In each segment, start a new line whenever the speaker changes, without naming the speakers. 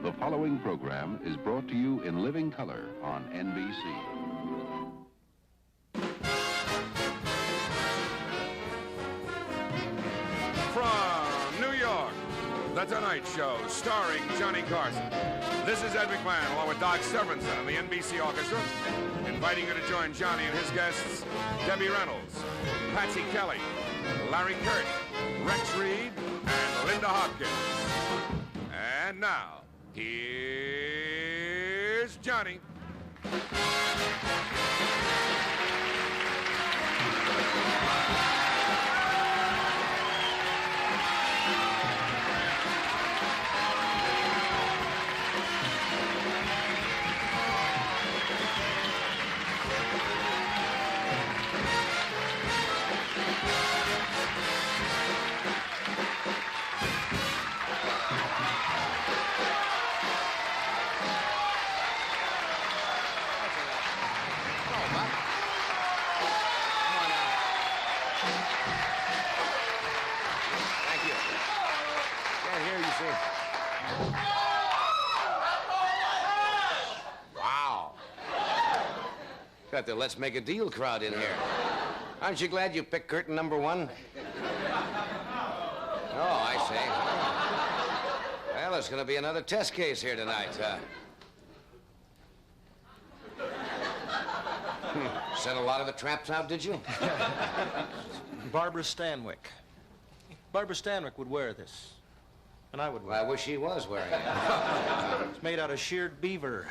The following program is brought to you in living color on NBC.
From New York, The Tonight Show, starring Johnny Carson. This is Ed McMahon, along with Doc Severinsen and the NBC Orchestra, inviting you to join Johnny and his guests, Debbie Reynolds, Patsy Kelly, Larry Kert, Rex Reed, and Linda Hopkins. And now, here's Johnny.
Got the let's make a deal crowd in here. Aren't you glad you picked curtain number one? Oh, I see. Well, it's going to be another test case here tonight. Sent a lot of the traps out, did you?
Barbara Stanwyck. Barbara Stanwyck would wear this. And I would wear it.
Well, I wish she was wearing it.
It's made out of sheared beaver.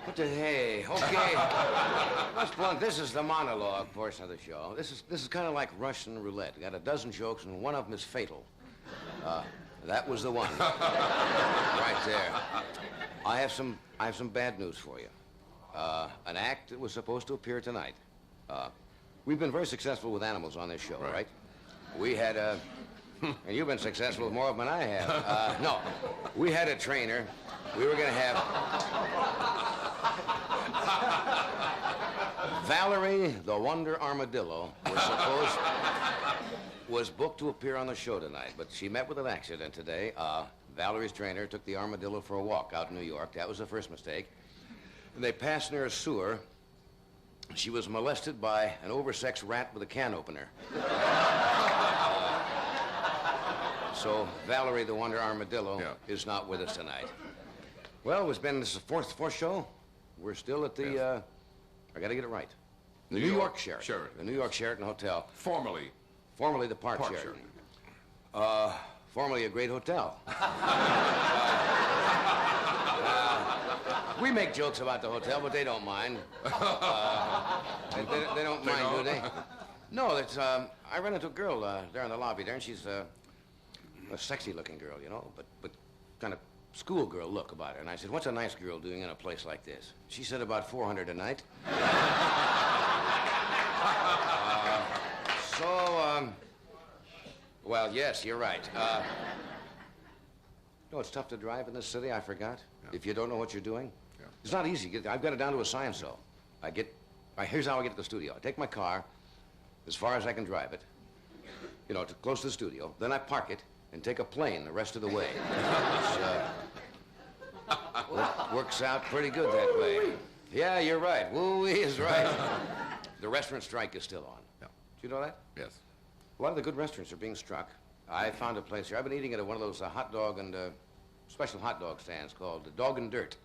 What the hey? Okay. Let's blunt. This is the monologue portion of the show. This is kind of like Russian roulette. Got a dozen jokes, and one of them is fatal. That was the one. Right there. I have some bad news for you. An act that was supposed to appear tonight. We've been very successful with animals on this show, right? We had and you've been successful with more of them than I have. No, we had a trainer. We were going to have Valerie the Wonder Armadillo was booked to appear on the show tonight, but she met with an accident today. Valerie's trainer took the armadillo for a walk out in New York. That was the first mistake. And they passed near a sewer. She was molested by an oversexed rat with a can opener. So Valerie the Wonder Armadillo is not with us tonight. Well, this is the fourth show. We're still at the, I got to get it right. The New York Sheraton. The New York Sheraton Hotel.
Formerly
the Park Sheraton. Formerly a great hotel. We make jokes about the hotel, but they don't mind. They don't mind, do they? No, it's, I ran into a girl there in the lobby there, and she's a sexy-looking girl, you know, but kind of schoolgirl look about her. And I said, what's a nice girl doing in a place like this? She said about $400 a night. Well, yes, you're right. It's tough to drive in this city, I forgot. Yeah. If you don't know what you're doing. Yeah. It's not easy. I've got it down to a science, though. Here's how I get to the studio. I take my car as far as I can drive it, to close to the studio. Then I park it and take a plane the rest of the way. Works out pretty good that way. Yeah, you're right. Woo-wee is right. The restaurant strike is still on.
Yeah.
Do you know that?
Yes.
A lot of the good restaurants are being struck. I found a place here. I've been eating at one of those hot dog and special hot dog stands called Dog and Dirt.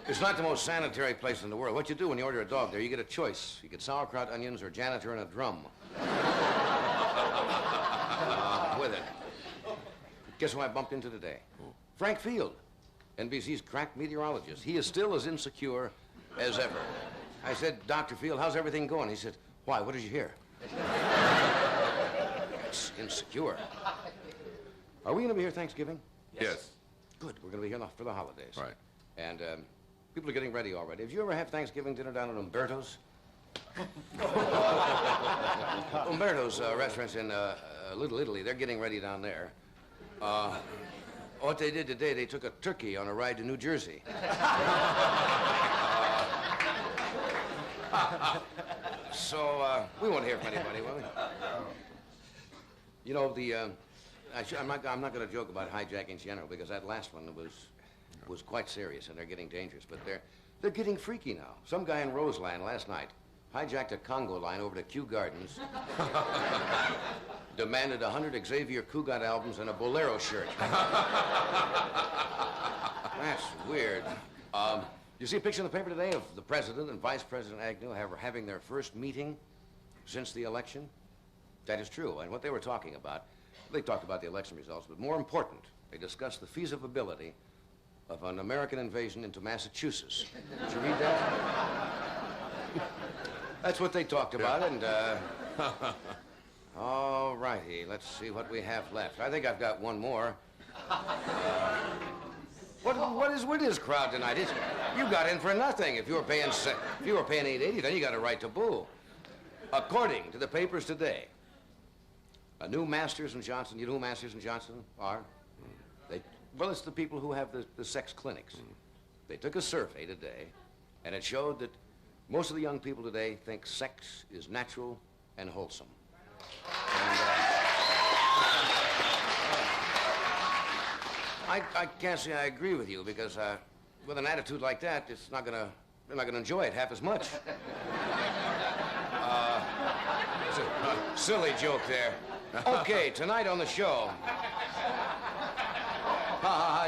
It's not the most sanitary place in the world. What you do when you order a dog there, you get a choice. You get sauerkraut, onions, or janitor and a drum. With it. Guess who I bumped into today? Frank Field, NBC's crack meteorologist. He is still as insecure as ever. I said, Dr. Field, how's everything going? He said, why, what did you hear? It's insecure. Are we going to be here Thanksgiving?
Yes.
Good. We're going to be here for the holidays.
Right.
And people are getting ready already. Have you ever had Thanksgiving dinner down at Umberto's? Umberto's restaurants in Little Italy. They're getting ready down there. What they did today, they took a turkey on a ride to New Jersey. So we won't hear from anybody, will we? You know, I'm not going to joke about hijacking in general because that last one was quite serious and they're getting dangerous. But they're getting freaky now. Some guy in Roseland last night hijacked a Congo line over to Kew Gardens, demanded 100 Xavier Cugat albums and a Bolero shirt. That's weird. You see a picture in the paper today of the President and Vice President Agnew having their first meeting since the election? That is true. And what they were talking about, they talked about the election results, but more important, they discussed the feasibility of an American invasion into Massachusetts. Did you read that? That's what they talked about, and, all righty, let's see what we have left. I think I've got one more. What is with this crowd tonight? You got in for nothing. If you were paying $8.80, then you got a right to boo. According to the papers today, a new Masters and Johnson. You know who Masters and Johnson are? Well, it's the people who have the sex clinics. They took a survey today, and it showed that most of the young people today think sex is natural and wholesome. And, I can't say I agree with you because with an attitude like that, they're not gonna enjoy it half as much. It's a silly joke there. Okay, tonight on the show.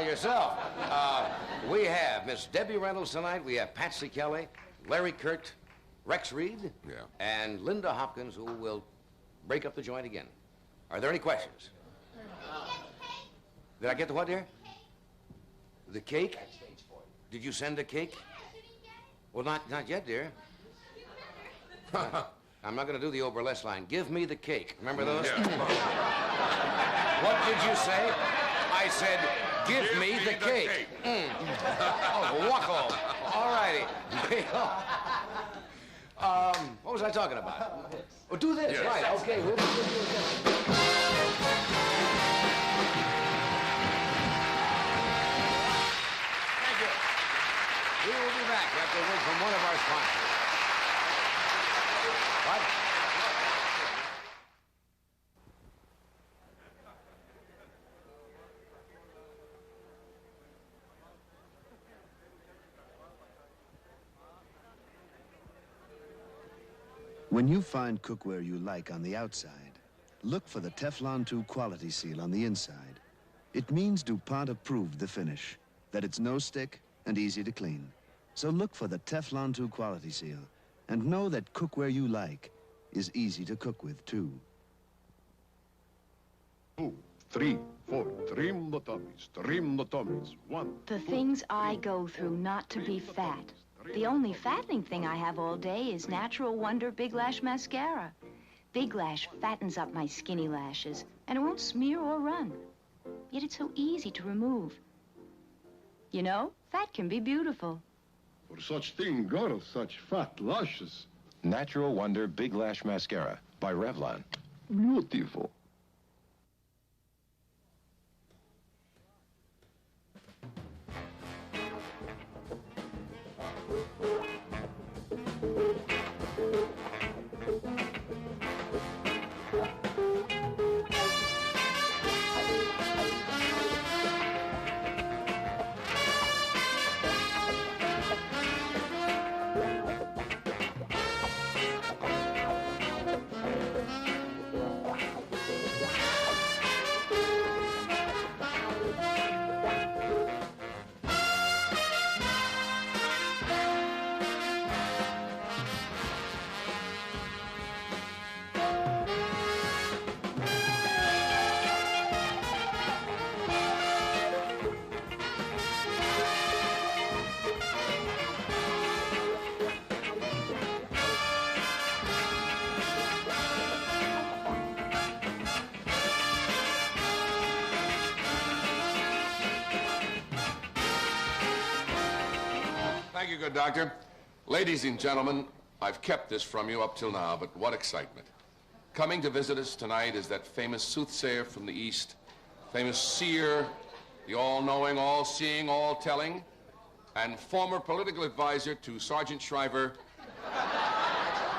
Yourself. We have Miss Debbie Reynolds tonight. We have Patsy Kelly, Larry Kert, Rex Reed, and Linda Hopkins, who will break up the joint again. Are there any questions? Did I get the what, dear? The cake? Did you send the cake? Well, not yet, dear. I'm not going to do the burlesque line. Give me the cake. Remember those? Yeah. What did you say? I said, give me the cake. Oh, wacko. All righty. What was I talking about? Oh, do this. Yes. Right, okay. We'll do it again. Thank you. We will be back after a word from one of our sponsors. What?
When you find cookware you like on the outside, look for the Teflon 2 quality seal on the inside. It means DuPont approved the finish, that it's no stick and easy to clean. So look for the Teflon 2 quality seal and know that cookware you like is easy to cook with, too.
2, 3, 4, trim the tummies, trim the tummies. 1.
The things I go through not to be fat. The only fattening thing I have all day is Natural Wonder Big Lash Mascara. Big Lash fattens up my skinny lashes, and it won't smear or run. Yet it's so easy to remove. You know, fat can be beautiful.
For such thin girls, such fat lashes.
Natural Wonder Big Lash Mascara by Revlon.
Beautiful.
Thank you, good doctor. Ladies and gentlemen, I've kept this from you up till now, but what excitement. Coming to visit us tonight is that famous soothsayer from the East, famous seer, the all-knowing, all-seeing, all-telling, and former political advisor to Sergeant Shriver,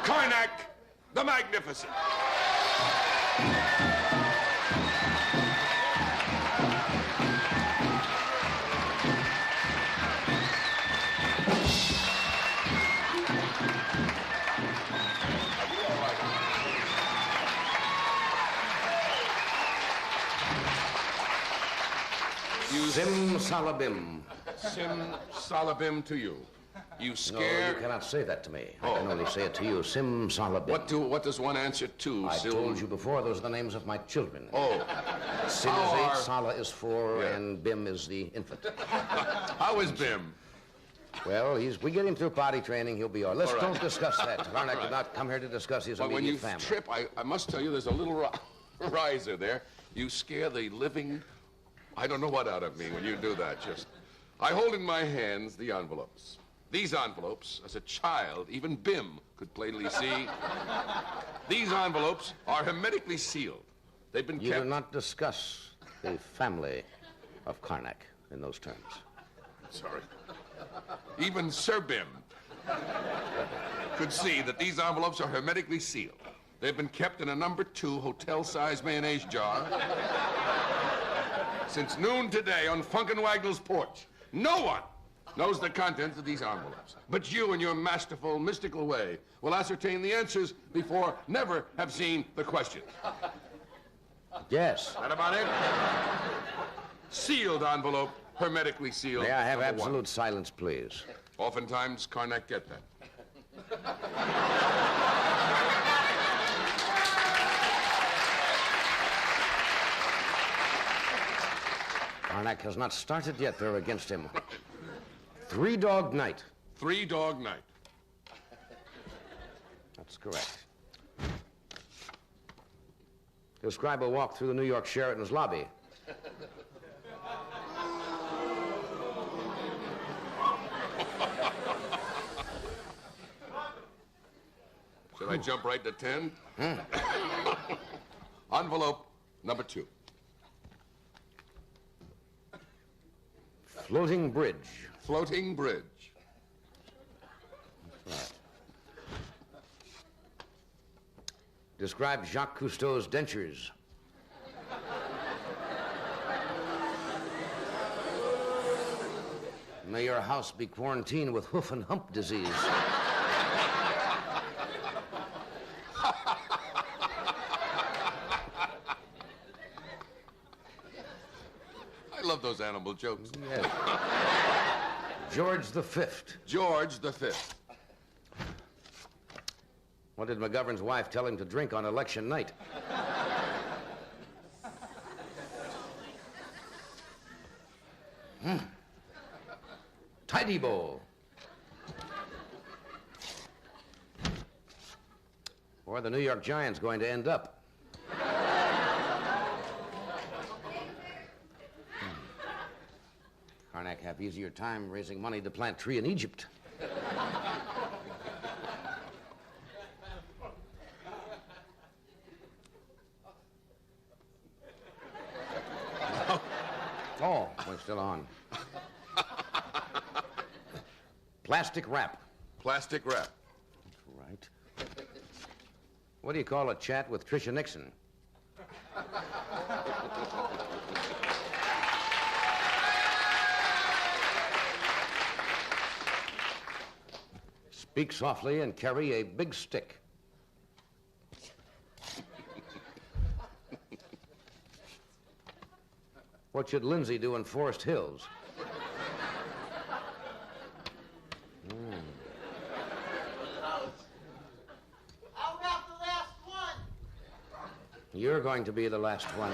Carnac the Magnificent.
Sim-salabim.
Sim-salabim to you. You
No,
scare...
you cannot say that to me.
Oh.
I can only say it to you. Sim-salabim.
What does one answer to?
I told you before, those are the names of my children.
Oh.
Sim
How
is 8,
are-
Sala is 4,
Yeah.
and Bim is the infant.
How is Bim?
Well, we get him through potty training, he'll be all right. Let's
All right.
don't discuss that. Carnac
All
did
right.
not come here to discuss his
But when
immediate
you
family.
trip, I must tell you, there's a little riser there. You scare the living, I don't know what out of me when you do that. I hold in my hands the envelopes. These envelopes, as a child, even Bim could plainly see. These envelopes are hermetically sealed. They've been
You
kept...
do not discuss the family of Carnac in those terms.
Sorry. Even Sir Bim could see that these envelopes are hermetically sealed. They've been kept in a number 2 hotel-sized mayonnaise jar since noon today on Funkenwagnall's porch. No one knows the contents of these envelopes. But you, in your masterful, mystical way, will ascertain the answers before never have seen the questions.
Yes.
That about it? Sealed envelope, hermetically sealed.
May I have
number 1.
absolute silence, please?
Oftentimes, Carnac get that.
Carnac has not started yet. They're against him. 3-Dog Night.
3-Dog Night.
That's correct. Describe a walk through the New York Sheraton's lobby.
Should I jump right to 10? Envelope number 2.
Floating Bridge.
Floating bridge.
Describe Jacques Cousteau's dentures. May your house be quarantined with hoof and hump disease.
I love those animal jokes.
Yes. George V.
George V.
What did McGovern's wife tell him to drink on election night? Tidy bowl. Where are the New York Giants going to end up? Carnac have easier time raising money to plant tree in Egypt. Oh, we're still on. Plastic wrap.
Plastic wrap.
Right. What do you call a chat with Tricia Nixon? Speak softly and carry a big stick. What should Lindsay do in Forest Hills?
I'll wrap the last one.
You're going to be the last one.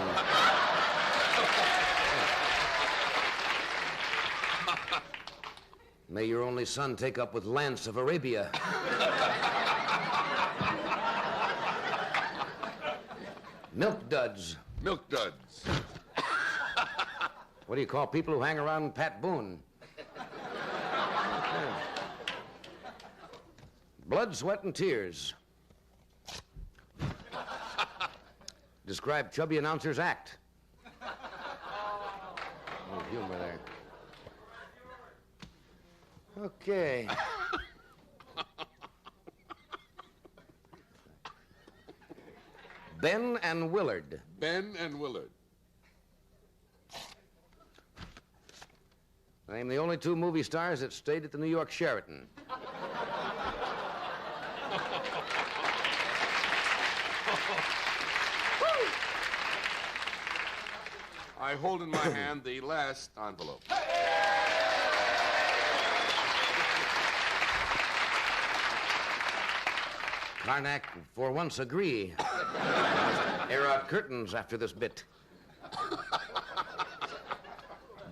May your only son take up with Lance of Arabia. Milk duds.
Milk duds.
What do you call people who hang around Pat Boone? Yeah. Blood, sweat, and tears. Describe chubby announcer's act. Oh, humor there. Okay. Ben and Willard.
Ben and Willard.
Name the only 2 movie stars that stayed at the New York Sheraton.
I hold in my hand the last envelope.
Carnac, for once, agree. Air out curtains after this bit.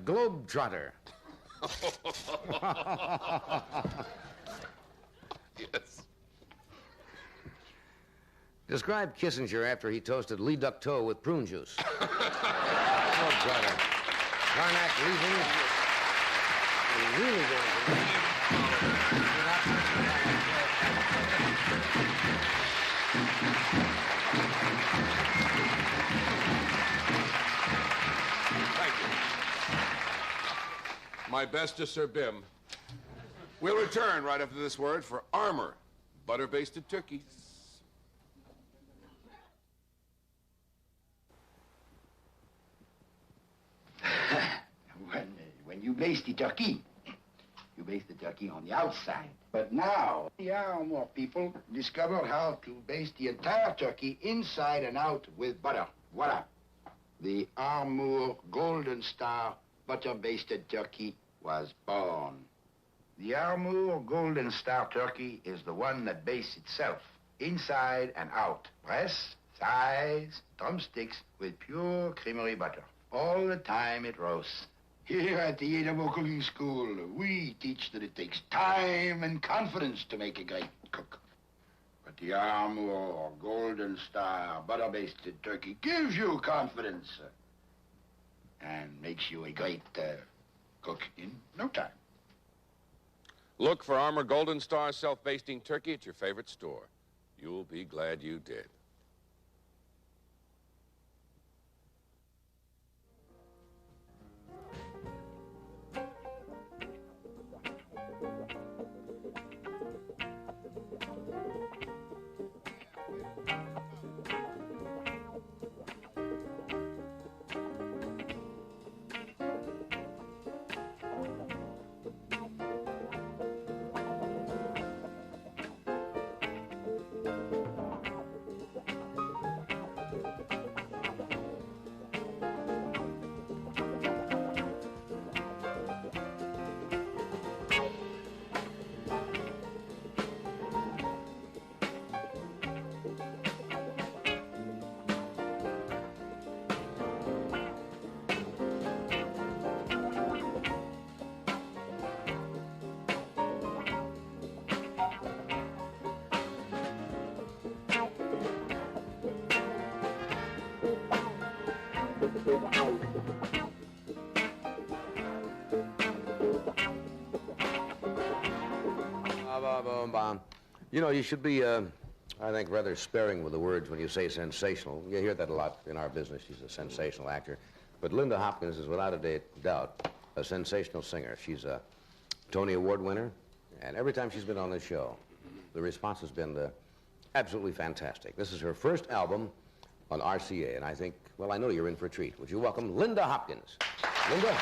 Globetrotter.
Yes.
Describe Kissinger after he toasted Lee Ducteau with prune juice. Globetrotter. Carnac leaving. Really going to leave.
Thank you. My best to Sir Bim.
We'll return right after this word for Armour, butter-basted turkeys.
When you baste the turkey, you baste the turkey on the outside. But now, the Armour people discovered how to baste the entire turkey inside and out with butter. Voila. The Armour Golden Star butter-basted turkey was born. The Armour Golden Star turkey is the one that bastes itself, inside and out. Breasts, thighs, drumsticks with pure creamery butter. All the time it roasts. Here at the Edinburgh Cooking School, we teach that it takes time and confidence to make a great cook. But the Armour Golden Star butter-basted turkey gives you confidence and makes you a great cook in no time.
Look for Armour Golden Star self-basting turkey at your favorite store. You'll be glad you did.
You know, you should be, I think, rather sparing with the words when you say sensational. You hear that a lot in our business. She's a sensational actor. But Linda Hopkins is, without a doubt, a sensational singer. She's a Tony Award winner, and every time she's been on this show, the response has been absolutely fantastic. This is her first album on RCA, and I think, well, I know you're in for a treat. Would you welcome Linda Hopkins? Linda?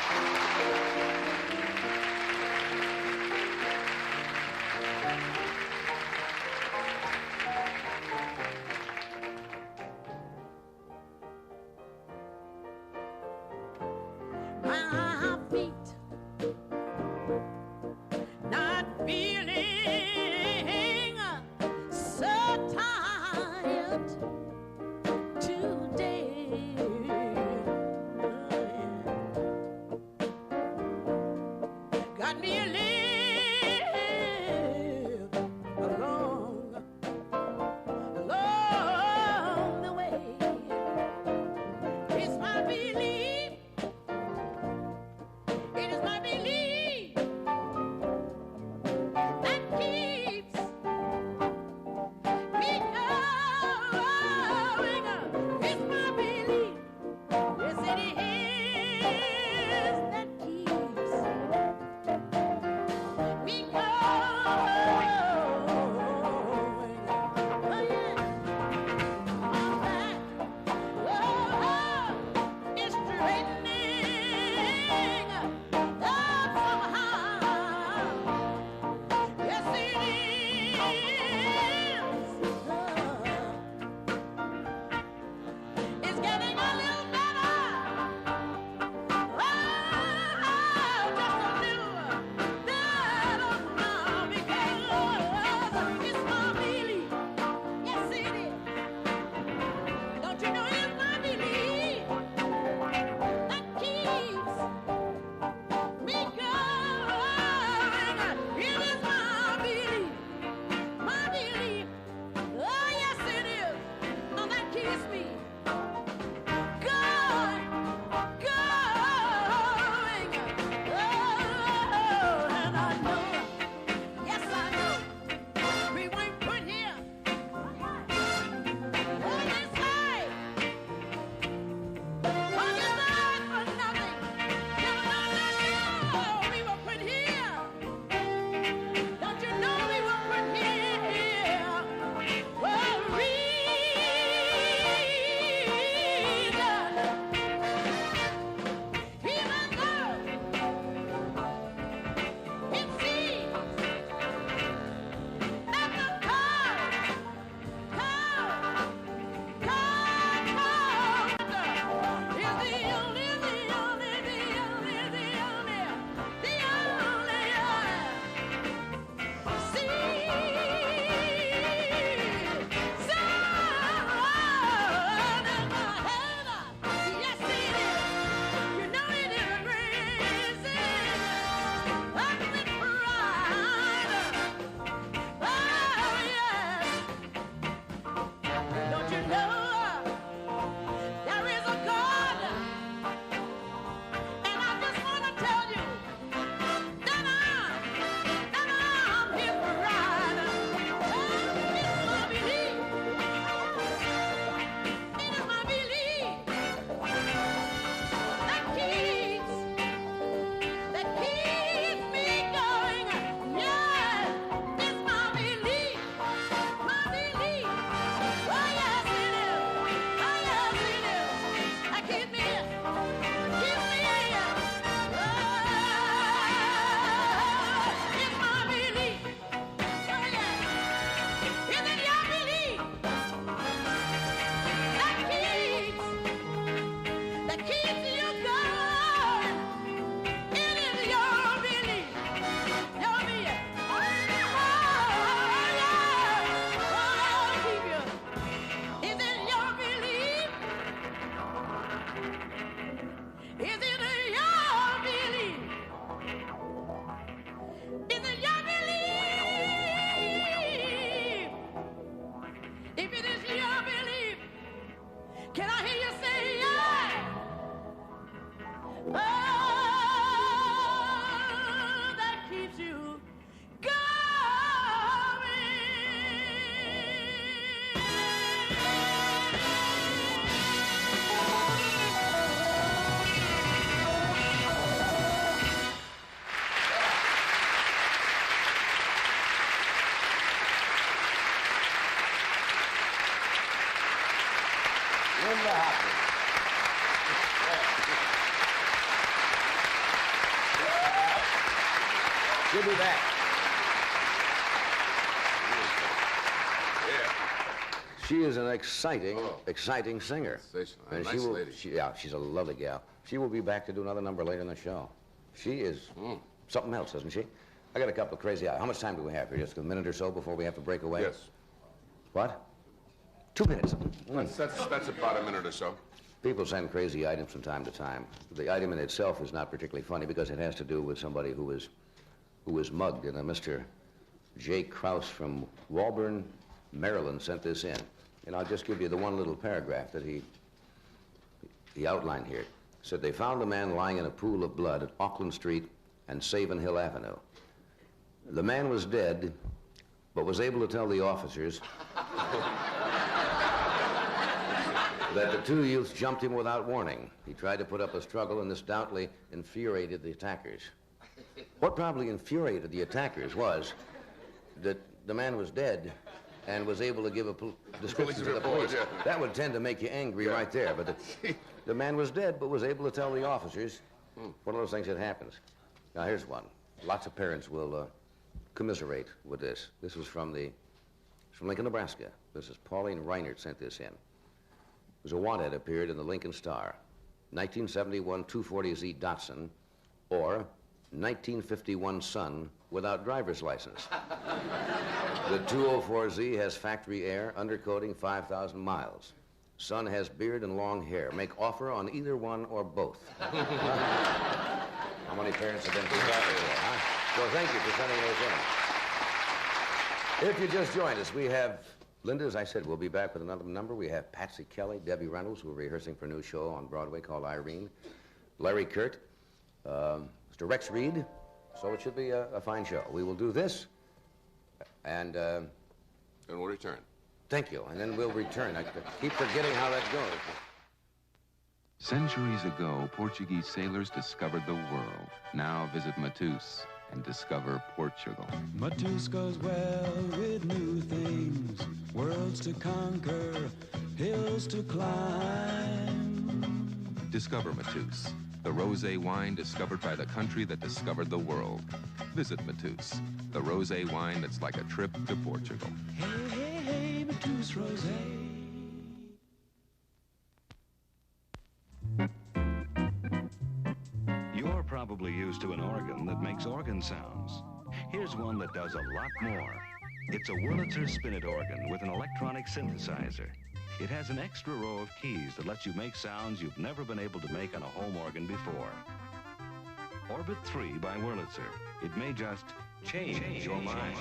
keeps me
She'll be back. She is an exciting singer.
And nice lady.
She's a lovely gal. She will be back to do another number later in the show. She is something else, isn't she? I got a couple of crazy ideas. How much time do we have here? Just a minute or so before we have to break away?
Yes.
What? 2 minutes.
That's about a minute or so.
People send crazy items from time to time. The item in itself is not particularly funny because it has to do with somebody who was mugged, and Mr. J. Krause from Walburn, Maryland sent this in. And I'll just give you the one little paragraph that he outlined here. It said they found a man lying in a pool of blood at Auckland Street and Savin Hill Avenue. The man was dead, but was able to tell the officers that the two youths jumped him without warning. He tried to put up a struggle, and this doubtfully infuriated the attackers. What probably infuriated the attackers was that the man was dead and was able to give a description to the police.
Yeah.
That would tend to make you angry right there. But the man was dead, but was able to tell the officers one of those things that happens. Now, here's one. Lots of parents will commiserate with this. This was from Lincoln, Nebraska. This is Pauline Reinert sent this in. It was a want-ad appeared in the Lincoln Star. 1971 240Z Datsun, or 1951 Sun without driver's license. The 204Z has factory air, undercoating 5,000 miles. Sun has beard and long hair. Make offer on either one or both. How many parents have been through that before, huh? So thank you for sending those in. If you just joined us, we have Linda, as I said, we'll be back with another number. We have Patsy Kelly, Debbie Reynolds, who are rehearsing for a new show on Broadway called Irene, Larry Kert, Mr. Rex Reed. So it should be a fine show. We will do this, and
we'll return.
Thank you, and then we'll return. I keep forgetting how that goes.
Centuries ago, Portuguese sailors discovered the world. Now visit Matus and discover Portugal.
Matus goes well with new things, worlds to conquer, hills to climb.
Discover Matus, the rosé wine discovered by the country that discovered the world. Visit Matus, the rosé wine that's like a trip to Portugal.
Hey, hey, hey, Matus Rosé.
You're probably used to an organ that makes organ sounds. Here's one that does a lot more. It's a Wurlitzer Spinet organ with an electronic synthesizer. It has an extra row of keys that lets you make sounds you've never been able to make on a home organ before. Orbit 3 by Wurlitzer. It may just change your mind.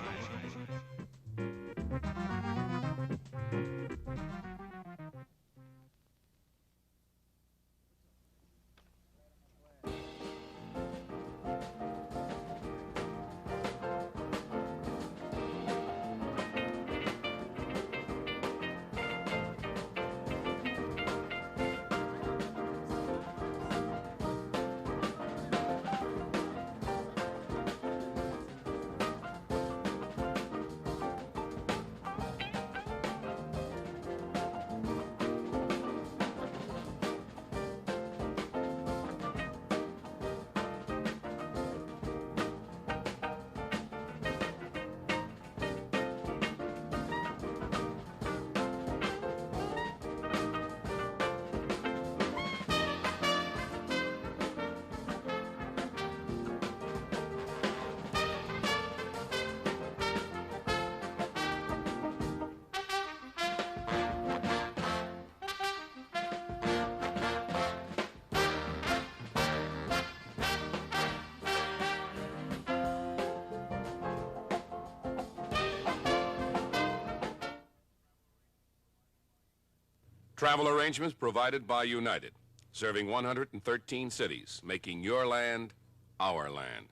Travel arrangements provided by United, serving 113 cities, making your land our land.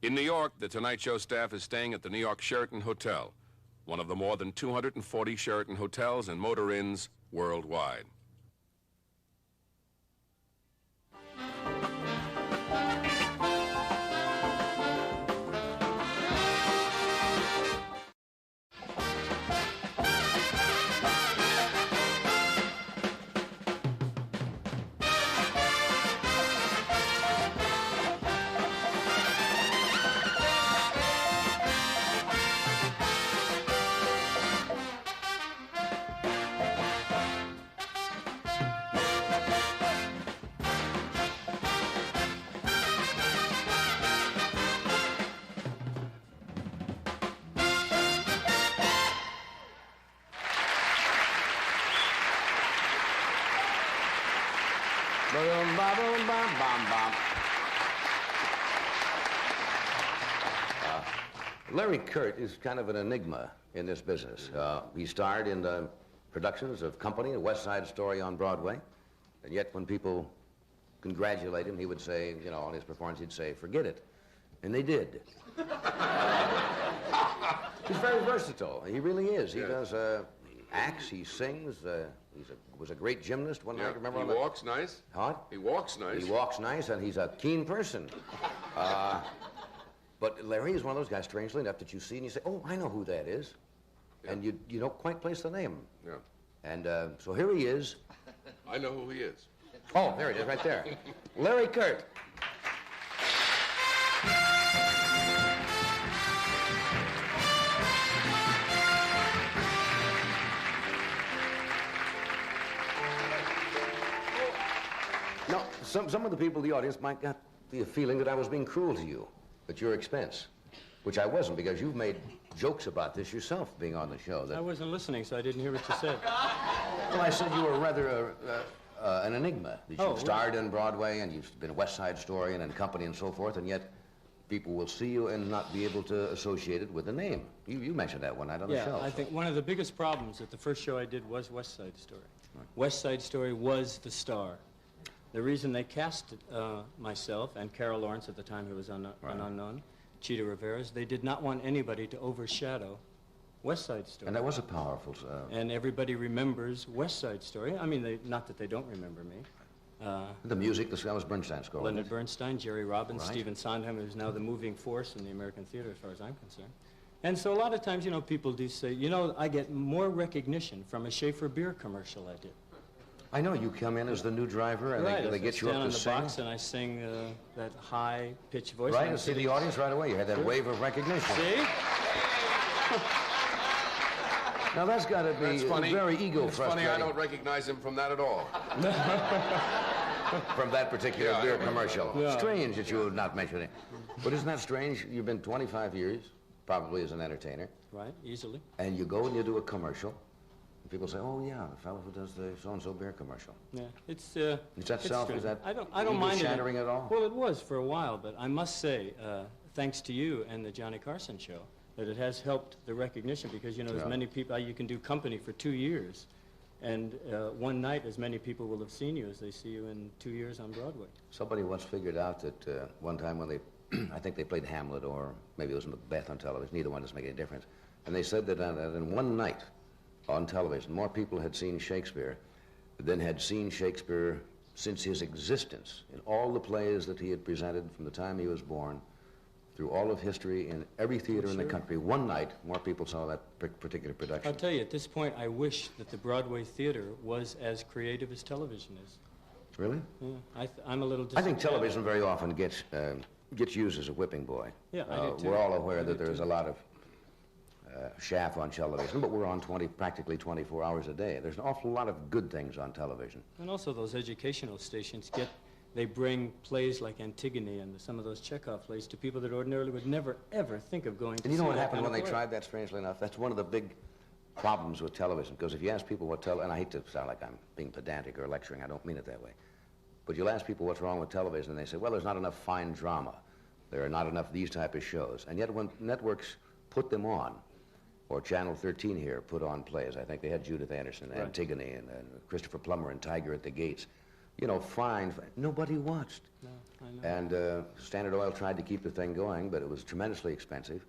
In New York, the Tonight Show staff is staying at the New York Sheraton Hotel, one of the more than 240 Sheraton hotels and motor inns worldwide.
Larry Kert is kind of an enigma in this business. He starred in the productions of Company, a West Side Story on Broadway, and yet when people congratulate him, he would say, you know, on his performance, he'd say, forget it. And they did. He's very versatile. He really is. He does acts, he sings, was a great gymnast one night, remember?
He walks nice.
Huh?
He walks nice.
He walks nice, and he's a keen person. But Larry is one of those guys, strangely enough, that you see and you say, oh, I know who that is. Yeah. And you don't quite place the name.
Yeah.
And so here he is.
I know who he is.
Oh, there it is, right there. Larry Kert. Now, some of the people in the audience might get the feeling that I was being cruel to you at your expense, which I wasn't, because you've made jokes about this yourself being on the show.
I wasn't listening, so I didn't hear what you said.
Well, I said you were rather an enigma. That you've starred in Broadway, and you've been a West Side Story and in Company and so forth, and yet people will see you and not be able to associate it with the name. You mentioned that one night on the show.
Yeah, I think one of the biggest problems at the first show I did was West Side Story. Right. West Side Story was the star. The reason they cast myself and Carol Lawrence at the time, who was an unknown, Cheetah Rivera's, they did not want anybody to overshadow West Side Story.
And that was a powerful...
and everybody remembers West Side Story. I mean, not that they don't remember me.
The music, that was Bernstein's score.
Leonard Bernstein, Jerry Robbins, Stephen Sondheim, who's now the moving force in the American theater as far as I'm concerned. And so a lot of times, you know, people do say, you know, I get more recognition from a Schaefer beer commercial I did.
I know, you come in as the new driver and they get you up to sing.
I stand on the box and I sing that high-pitched voice.
Right, and see the audience right away. You had that wave of recognition.
See?
Now that's got to be very ego-frustrating.
It's funny, I don't recognize him from that at all.
From that particular beer commercial.
Yeah.
Strange that you would not mention it. But isn't that strange? You've been 25 years, probably as an entertainer.
Right, easily.
And you go and you do a commercial. And people say, oh, yeah, the fellow who does the so-and-so beer commercial.
Yeah, it's
that self,
strange.
is that
I don't mind
shattering at all?
Well, it was for a while, but I must say, thanks to you and the Johnny Carson show, that it has helped the recognition because, you know, as many people, you can do company for 2 years, and one night as many people will have seen you as they see you in 2 years on Broadway.
Somebody once figured out that one time when they, I think they played Hamlet or maybe it was Macbeth on television, neither one doesn't make any difference, and they said that in one night on television, more people had seen Shakespeare than had seen Shakespeare since his existence in all the plays that he had presented from the time he was born through all of history in every theater in the country. One night, more people saw that particular production.
I'll tell you, at this point, I wish that the Broadway theater was as creative as television is.
Really?
Yeah, I'm a little
I think television very often gets used as a whipping boy.
Yeah, I do too.
We're all aware that there's a lot of chaff on television, but we're on practically 24 hours a day. There's an awful lot of good things on television.
And also those educational stations they bring plays like Antigone and some of those Chekhov plays to people that ordinarily would never, ever think of going to see.
And you know what happened when they tried that, strangely enough? That's one of the big problems with television, because if you ask people and I hate to sound like I'm being pedantic or lecturing, I don't mean it that way, but you'll ask people what's wrong with television, and they say, well, there's not enough fine drama. There are not enough these type of shows. And yet when networks put them on, or Channel 13 here put on plays, I think they had Judith Anderson, Antigone, and Christopher Plummer and Tiger at the Gates. You know, fine. Nobody watched.
No, I know.
And Standard Oil tried to keep the thing going, but it was tremendously expensive.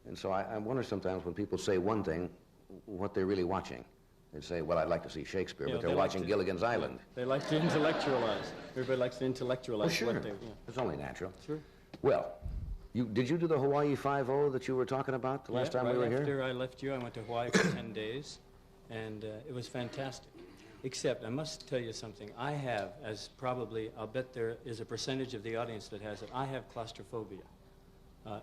And so I wonder sometimes when people say one thing, what they're really watching. They say, well, I'd like to see Shakespeare, but they're watching Gilligan's Island.
They like to intellectualize. Everybody likes to intellectualize.
Well, sure.
What
It's only natural.
Sure.
Well, did you do the Hawaii 5-0 that you were talking about the last time we were here?
After I left you, I went to Hawaii for 10 days, and it was fantastic. Except, I must tell you something. I have, as probably, I'll bet there is a percentage of the audience that has it, I have claustrophobia.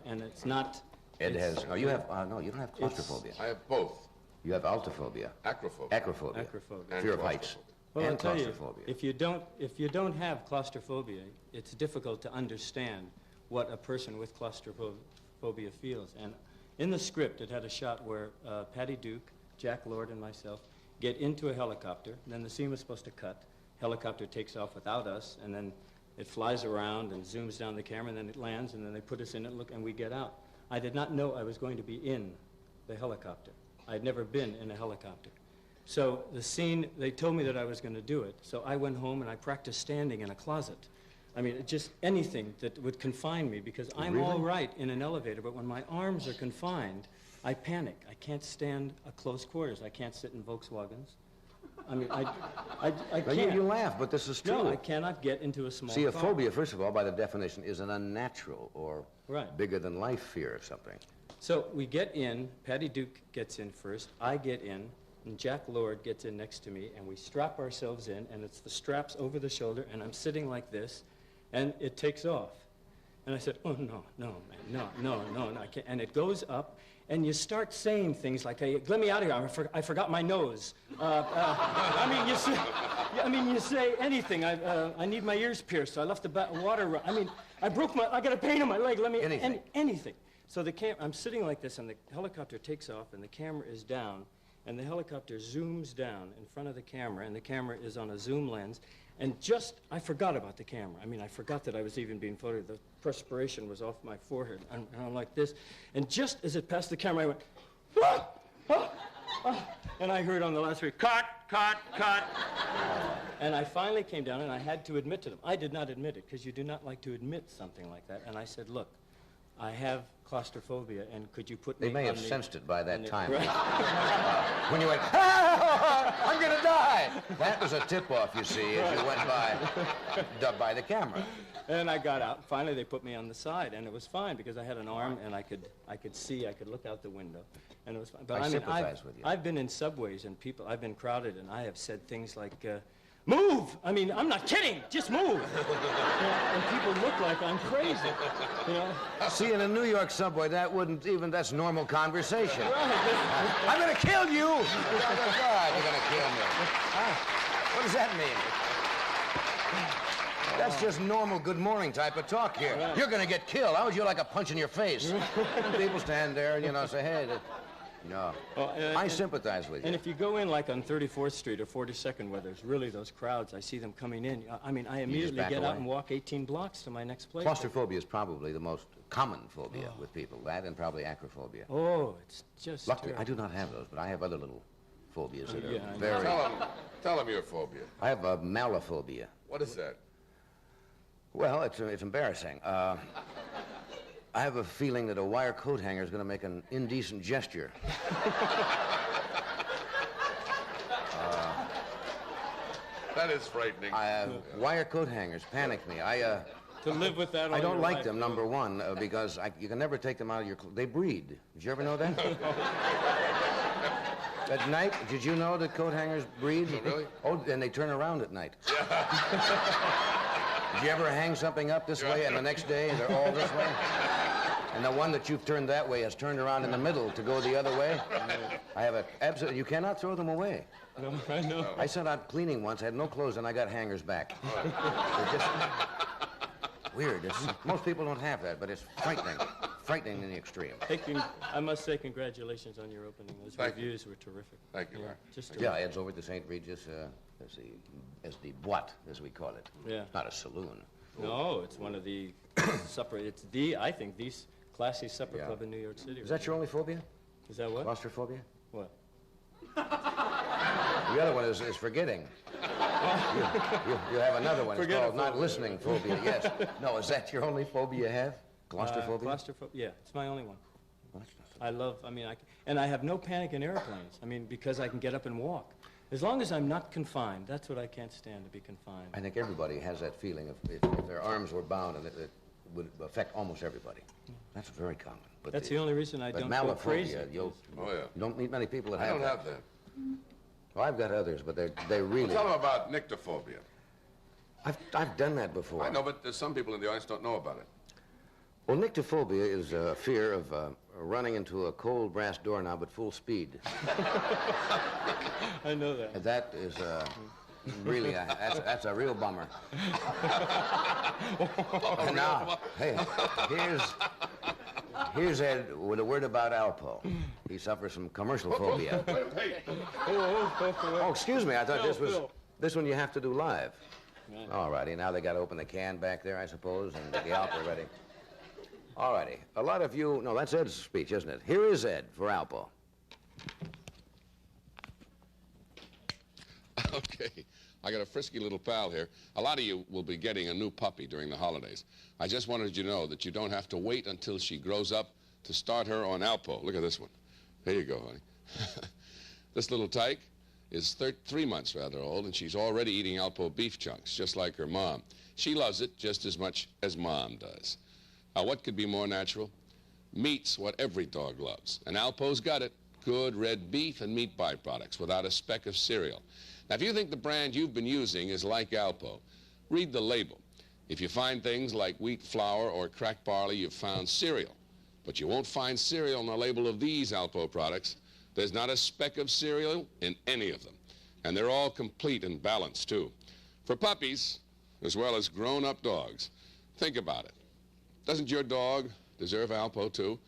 And it's not...
Ed has... Oh, you have... no, you don't have claustrophobia.
I have both.
You have altophobia.
Acrophobia.
Acrophobia. Fear of heights.
Well,
and
I'll tell you,
claustrophobia.
if you don't have claustrophobia, it's difficult to understand what a person with claustrophobia feels. And in the script, it had a shot where Patty Duke, Jack Lord, and myself get into a helicopter, and then the scene was supposed to cut. Helicopter takes off without us, and then it flies around and zooms down the camera, and then it lands, and then they put us in it, and we get out. I did not know I was going to be in the helicopter. I had never been in a helicopter. So the scene, they told me that I was going to do it, so I went home and I practiced standing in a closet. I mean, just anything that would confine me, because I'm all right in an elevator, but when my arms are confined, I panic. I can't stand a close quarters. I can't sit in Volkswagens. I mean, I can't.
You laugh, but this is true.
No, I cannot get into a small
See, a
car.
phobia, first of all, by the definition, is an unnatural or bigger-than-life fear of something.
So we get in. Patty Duke gets in first. I get in, and Jack Lord gets in next to me, and we strap ourselves in, and it's the straps over the shoulder, and I'm sitting like this, and it takes off. And I said, oh, no, man, no, I can't. And it goes up, and you start saying things like, hey, let me out of here, I forgot my nose. You say anything. I need my ears pierced, so I left the water run. I mean, I got a pain in my leg, let me, anything. So I'm sitting like this, and the helicopter takes off, and the camera is down, and the helicopter zooms down in front of the camera, and the camera is on a zoom lens, and I forgot about the camera. I mean, I forgot that I was even being photographed. The perspiration was off my forehead, and I'm like this, and just as it passed the camera, I went, ah! Ah! Ah! And I heard on the last three, cut, cut, cut. And I finally came down, and I had to admit to them. I did not admit it, because you do not like to admit something like that. And I said, look, I have claustrophobia, and could you put me
They may
on
have
the,
sensed it by that time.
Right.
When you went, ah, I'm going to die. That was a tip-off, you see, as you went by the camera.
And I got out. Finally, they put me on the side, and it was fine because I had an arm, and I could see, I could look out the window, and it was fine. But
I
mean,
sympathize with you.
I've been in subways, and I've been crowded, and I have said things like, move! I mean, I'm not kidding. Just move. You know, and people look like I'm crazy. You know?
See, in a New York subway, that's normal conversation.
Right.
I'm going to kill you! God, you're going to kill me. What does that mean? That's just normal good morning type of talk here. Right. You're going to get killed. How would you like a punch in your face? People stand there and, say, hey, no. I sympathize with you.
And if you go in like on 34th Street or 42nd, where there's really those crowds, I see them coming in. I mean, I immediately get out and walk 18 blocks to my next place.
Claustrophobia is probably the most common phobia with people. That and probably acrophobia.
Oh, it's just
Luckily,
terrible.
I do not have those, but I have other little phobias that are very...
Tell them your phobia.
I have a malophobia.
What is that?
Well, it's embarrassing. I have a feeling that a wire coat hanger is going to make an indecent gesture.
That is frightening.
Wire coat hangers panic me.
To live with that all
I don't
your
like
life.
them, number one, because you can never take them out of your clothes. They breed. Did you ever know that? At night, did you know that coat hangers breed?
Really?
Oh, and they turn around at night. Did you ever hang something up this way and the next day they're all this way? And the one that you've turned that way has turned around in the middle to go the other way? I have absolutely, you cannot throw them away.
No, I know.
I sent out cleaning once, I had no clothes, and I got hangers back. They're just weird. Most people don't have that, but it's frightening. Frightening in the extreme.
I must say congratulations on your opening. Those reviews were terrific.
Thank you, Mark.
Yeah, Ed's over at the St. Regis as the boîte, as we call it.
Yeah.
It's not a saloon.
No, it's one of the I think, the classy supper club in New York City.
Is that your only phobia?
Is that what?
Claustrophobia?
What?
The other one is forgetting. You have another one. It's called not listening phobia, yes. No, is that your only phobia you have? Claustrophobia?
Claustrophobia, yeah, it's my only one. And I have no panic in airplanes. I mean, because I can get up and walk. As long as I'm not confined, that's what I can't stand, to be confined.
I think everybody has that feeling if their arms were bound, and it would affect almost everybody. That's very common. But
that's the only reason I don't go crazy.
You don't meet many people that have that.
I don't have that.
Well, I've got others, but they really...
Well, tell them about nyctophobia.
I've done that before.
I know, but there's some people in the audience don't know about it.
Well, nyctophobia is a fear of running into a cold brass doorknob at full speed.
I know that.
That is really, that's a real bummer. And now, hey, here's Ed with a word about Alpo. He suffers from commercial phobia. Oh, excuse me, I thought this one you have to do live. All righty, now they got to open the can back there, I suppose, and get the Alpo ready. All righty. A lot of you... No, that's Ed's speech, isn't it? Here is Ed for Alpo.
Okay. I got a frisky little pal here. A lot of you will be getting a new puppy during the holidays. I just wanted you to know that you don't have to wait until she grows up to start her on Alpo. Look at this one. There you go, honey. This little tyke is 3 months rather old, and she's already eating Alpo beef chunks, just like her mom. She loves it just as much as Mom does. Now, what could be more natural? Meat's what every dog loves, and Alpo's got it. Good red beef and meat byproducts without a speck of cereal. Now, if you think the brand you've been using is like Alpo, read the label. If you find things like wheat flour or cracked barley, you've found cereal. But you won't find cereal on the label of these Alpo products. There's not a speck of cereal in any of them. And they're all complete and balanced, too. For puppies, as well as grown-up dogs. Think about it. Doesn't your dog deserve Alpo, too?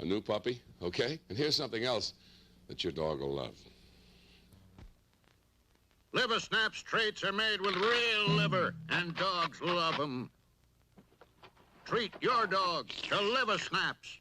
A new puppy, okay? And here's something else that your dog will love.
Liver Snap's traits are made with real liver, and dogs love them. Treat your dog to Liver Snaps.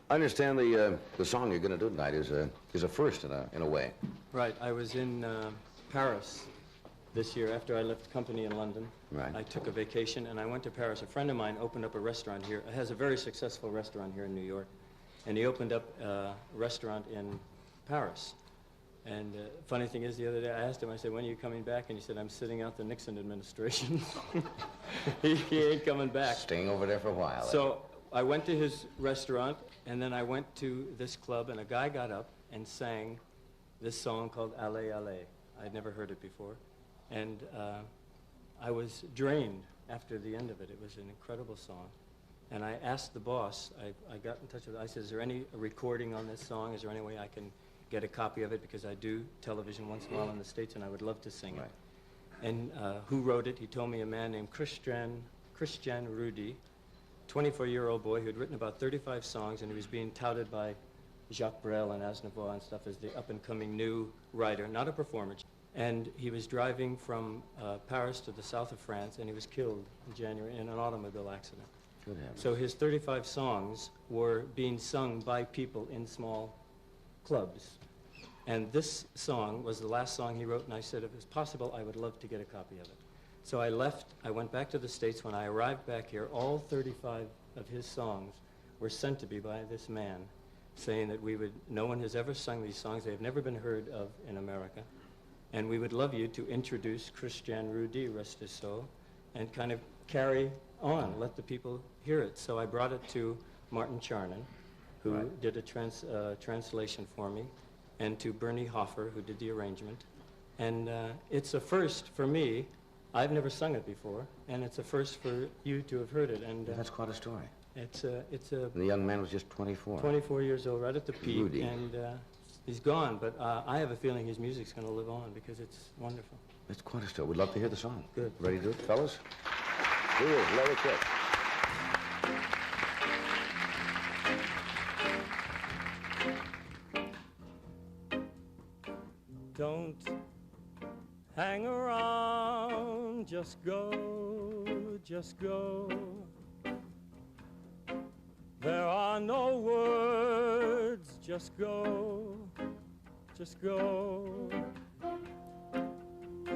I understand the song you're going to do tonight is a first in a way.
Right. I was in Paris this year after I left company in London.
Right.
I took a vacation and I went to Paris. A friend of mine opened up a restaurant here. It has a very successful restaurant here in New York. And he opened up a restaurant in Paris. And funny thing is, the other day I asked him, I said, when are you coming back? And he said, I'm sitting out the Nixon administration. he ain't coming back.
Staying over there for a while.
So I went to his restaurant, and then I went to this club, and a guy got up and sang this song called Allez, Allez. I'd never heard it before. And I was drained after the end of it. It was an incredible song. And I asked the boss, I got in touch with him, I said, is there any recording on this song? Is there any way I can get a copy of it? Because I do television once in a while in the States, and I would love to sing it. And who wrote it? He told me a man named Christian Rudy, 24-year-old boy who had written about 35 songs, and he was being touted by Jacques Brel and Aznavour and stuff as the up-and-coming new writer, not a performer. And he was driving from Paris to the south of France, and he was killed in January in an automobile accident.
Good heavens.
So his 35 songs were being sung by people in small clubs. And this song was the last song he wrote, and I said, if it's possible, I would love to get a copy of it. So I left, I went back to the States. When I arrived back here, all 35 of his songs were sent to me by this man, saying that no one has ever sung these songs. They have never been heard of in America. And we would love you to introduce Christian Rudy, rest his soul, and kind of carry on, let the people hear it. So I brought it to Martin Charnin, who did a translation for me, and to Bernie Hoffer, who did the arrangement. And it's a first for me. I've never sung it before, and it's a first for you to have heard it. And
that's quite a story.
It's a.
And the young man was just 24.
24 years old, right at the peak,
Rudy.
and he's gone. But I have a feeling his music's going to live on because it's wonderful.
It's quite a story. We'd love to hear the song.
Good.
Ready to do it, fellas? Here is Larry Kert.
Don't hang around, just go, just go. There are no words, just go, just go.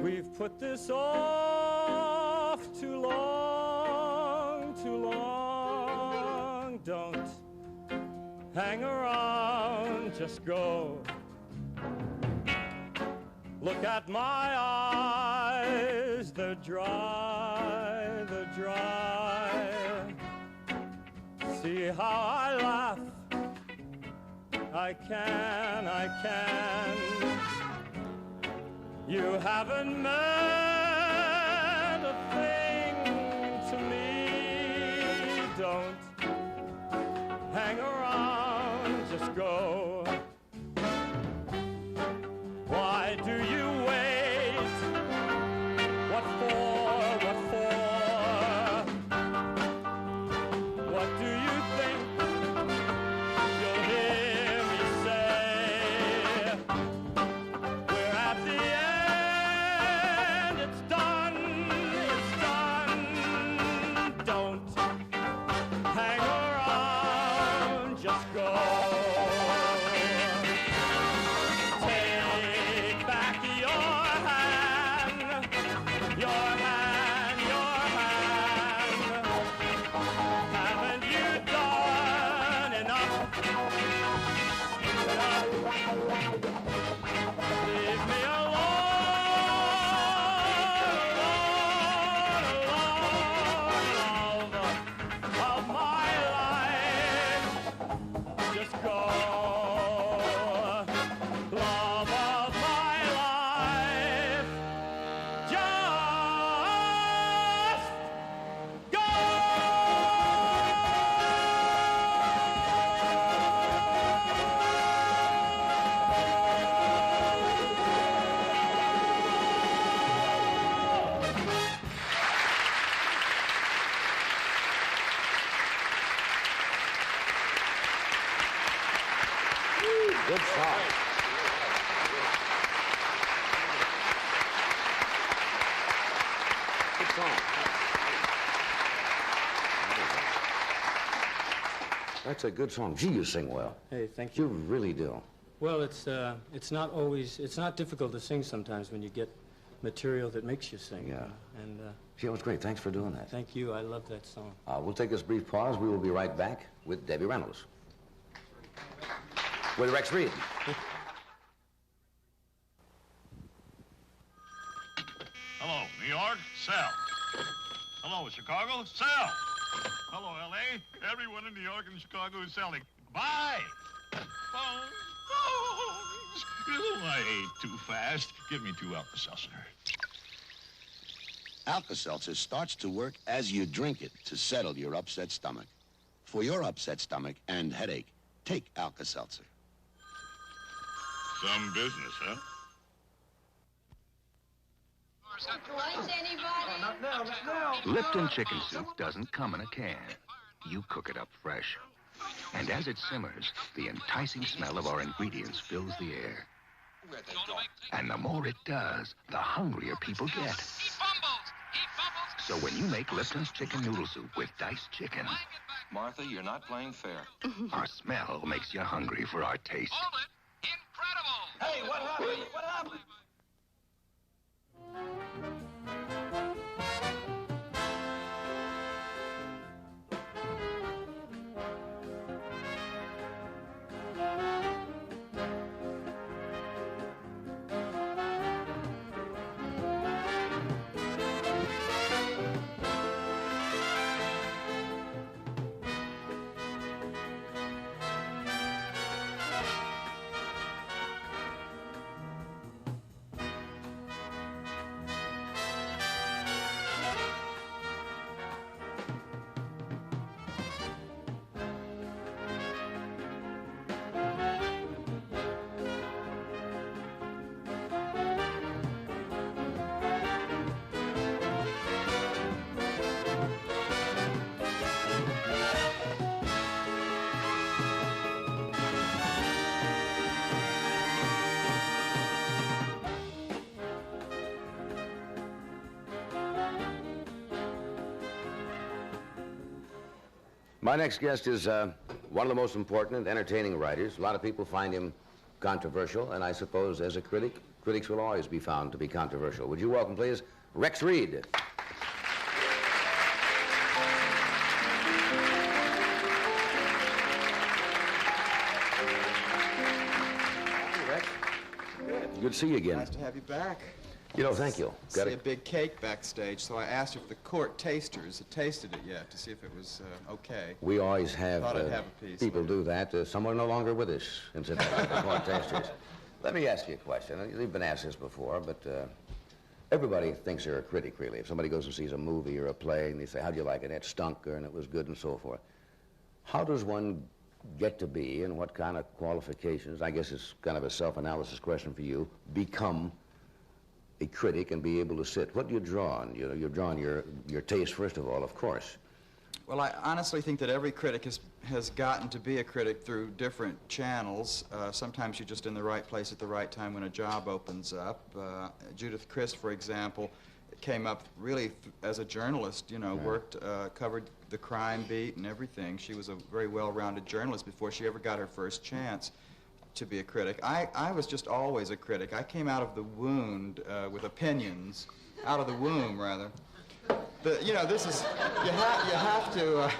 We've put this off too long, too long. Don't hang around, just go. Look at my eyes, they're dry, they're dry. See how I laugh, I can. You haven't meant a thing to me. Don't hang around, just go. Why do you wait? What for? What for? What do you think you'll hear me say? We're at the end, it's done, it's done. Don't hang around,
Good song. Good song. That's a good song. Gee, you sing well.
Hey, thank you.
You really do.
Well, it's not difficult to sing sometimes when you get material that makes you sing.
Yeah.
And
Gee, it was great. Thanks for doing that.
thank you. I love that song.
We'll take this brief pause. We will be right back with Debbie Reynolds. With Rex Reed.
Hello, New York, sell. Hello, Chicago, sell. Hello, L.A., everyone in New York and Chicago is selling. Buy. Phones. Oh, I ate too fast. Give me 2 Alka-Seltzer.
Alka-Seltzer starts to work as you drink it to settle your upset stomach. For your upset stomach and headache, take Alka-Seltzer.
Some business, huh?
Lipton chicken soup doesn't come in a can. You cook it up fresh. And as it simmers, the enticing smell of our ingredients fills the air. And the more it does, the hungrier people get. So when you make Lipton's chicken noodle soup with diced chicken,
Martha, you're not playing fair.
our smell makes you hungry for our taste.
Hey, what happened? What happened?
My next guest is one of the most important and entertaining writers. A lot of people find him controversial, and I suppose as a critic, critics will always be found to be controversial. Would you welcome, please, Rex Reed. Good to see you again.
Nice to have you back.
You know, thank you.
See a big cake backstage, so I asked if the court tasters had tasted it yet to see if it was okay.
We always have,
Thought I'd have a piece
people do that. Some are no longer with us, incidentally, the court tasters. Let me ask you a question. You've been asked this before, but everybody thinks they're a critic, really. If somebody goes and sees a movie or a play, and they say, how'd you like it? It stunk, and it was good, and so forth. How does one get to be, and what kind of qualifications, I guess it's kind of a self-analysis question for you, become a critic and be able to sit? What do you draw on? You know, you're drawing your taste, first of all, of course.
Well, I honestly think that every critic has gotten to be a critic through different channels. Sometimes you're just in the right place at the right time when a job opens up. Judith Crist, for example, came up really as a journalist, you know, worked, covered the crime beat and everything. She was a very well-rounded journalist before she ever got her first chance to be a critic. I was just always a critic. I came out of the wound with opinions, out of the womb, rather. You know, this is, you have to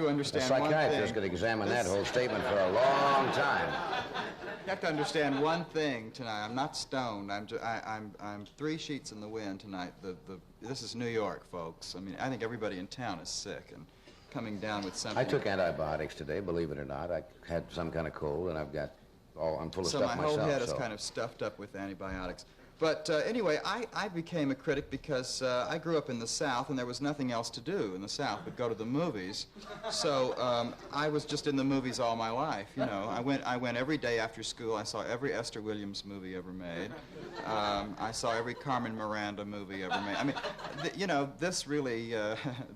understand one thing.
A psychiatrist could examine that whole statement for a long time.
You have to understand one thing tonight. I'm not stoned. I'm 3 sheets in the wind tonight. This is New York, folks. I mean, I think everybody in town is sick and coming down with something.
I took antibiotics today, believe it or not. I had some kind of cold, and I'm full of stuff myself.
So my whole head is kind of stuffed up with antibiotics. But anyway, I became a critic because I grew up in the South, and there was nothing else to do in the South but go to the movies. So I was just in the movies all my life, you know. I went every day after school. I saw every Esther Williams movie ever made. I saw every Carmen Miranda movie ever made. I mean, you know, this really,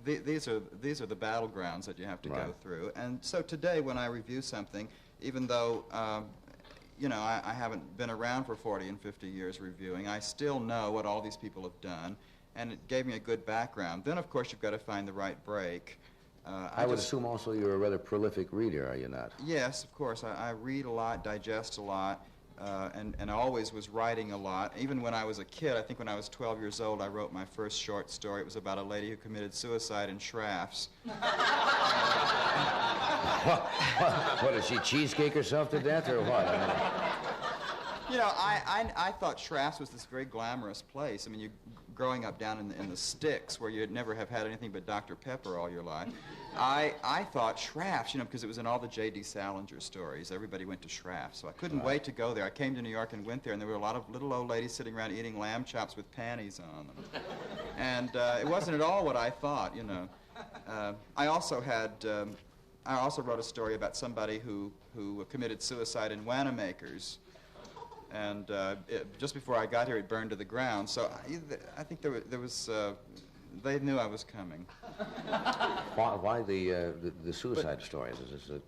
these are the battlegrounds that you have to go through. And so today, when I review something, even though, you know, I haven't been around for 40 and 50 years reviewing, I still know what all these people have done, and it gave me a good background. Then, of course, you've got to find the right break.
I would assume also you're a rather prolific reader, are you not?
Yes, of course. I read a lot, digest a lot, and always was writing a lot. Even when I was a kid, I think when I was 12 years old, I wrote my first short story. It was about a lady who committed suicide in Schrafft's.
What, did she cheesecake herself to death, or what? I mean,
you know, I thought Schrafft's was this very glamorous place. I mean, growing up down in the sticks where you'd never have had anything but Dr. Pepper all your life, I thought Schrafft's, you know, because it was in all the J.D. Salinger stories. Everybody went to Schrafft's, so I couldn't wait to go there. I came to New York and went there, and there were a lot of little old ladies sitting around eating lamb chops with panties on them. And it wasn't at all what I thought, you know. I also wrote a story about somebody who committed suicide in Wanamaker's. And just before I got here, it burned to the ground. So I think there was they knew I was coming.
Why the suicide stories? Is this a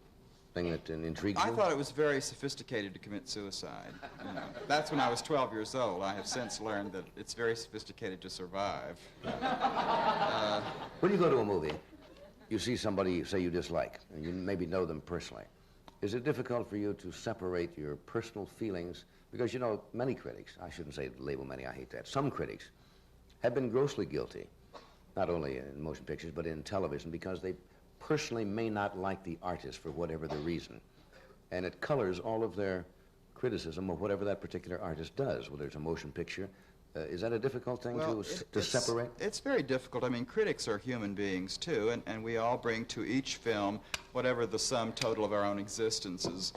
thing that intrigues you?
I thought it was very sophisticated to commit suicide. You know, that's when I was 12 years old. I have since learned that it's very sophisticated to survive.
When you go to a movie, you see somebody, say, you dislike, and you maybe know them personally. Is it difficult for you to separate your personal feelings? Because, you know, many critics, I shouldn't say label many, I hate that, some critics have been grossly guilty, not only in motion pictures, but in television, because they personally may not like the artist for whatever the reason. And it colors all of their criticism of whatever that particular artist does, whether it's a motion picture. Is that a difficult thing to separate?
It's very difficult. I mean, critics are human beings, too, and we all bring to each film whatever the sum total of our own existences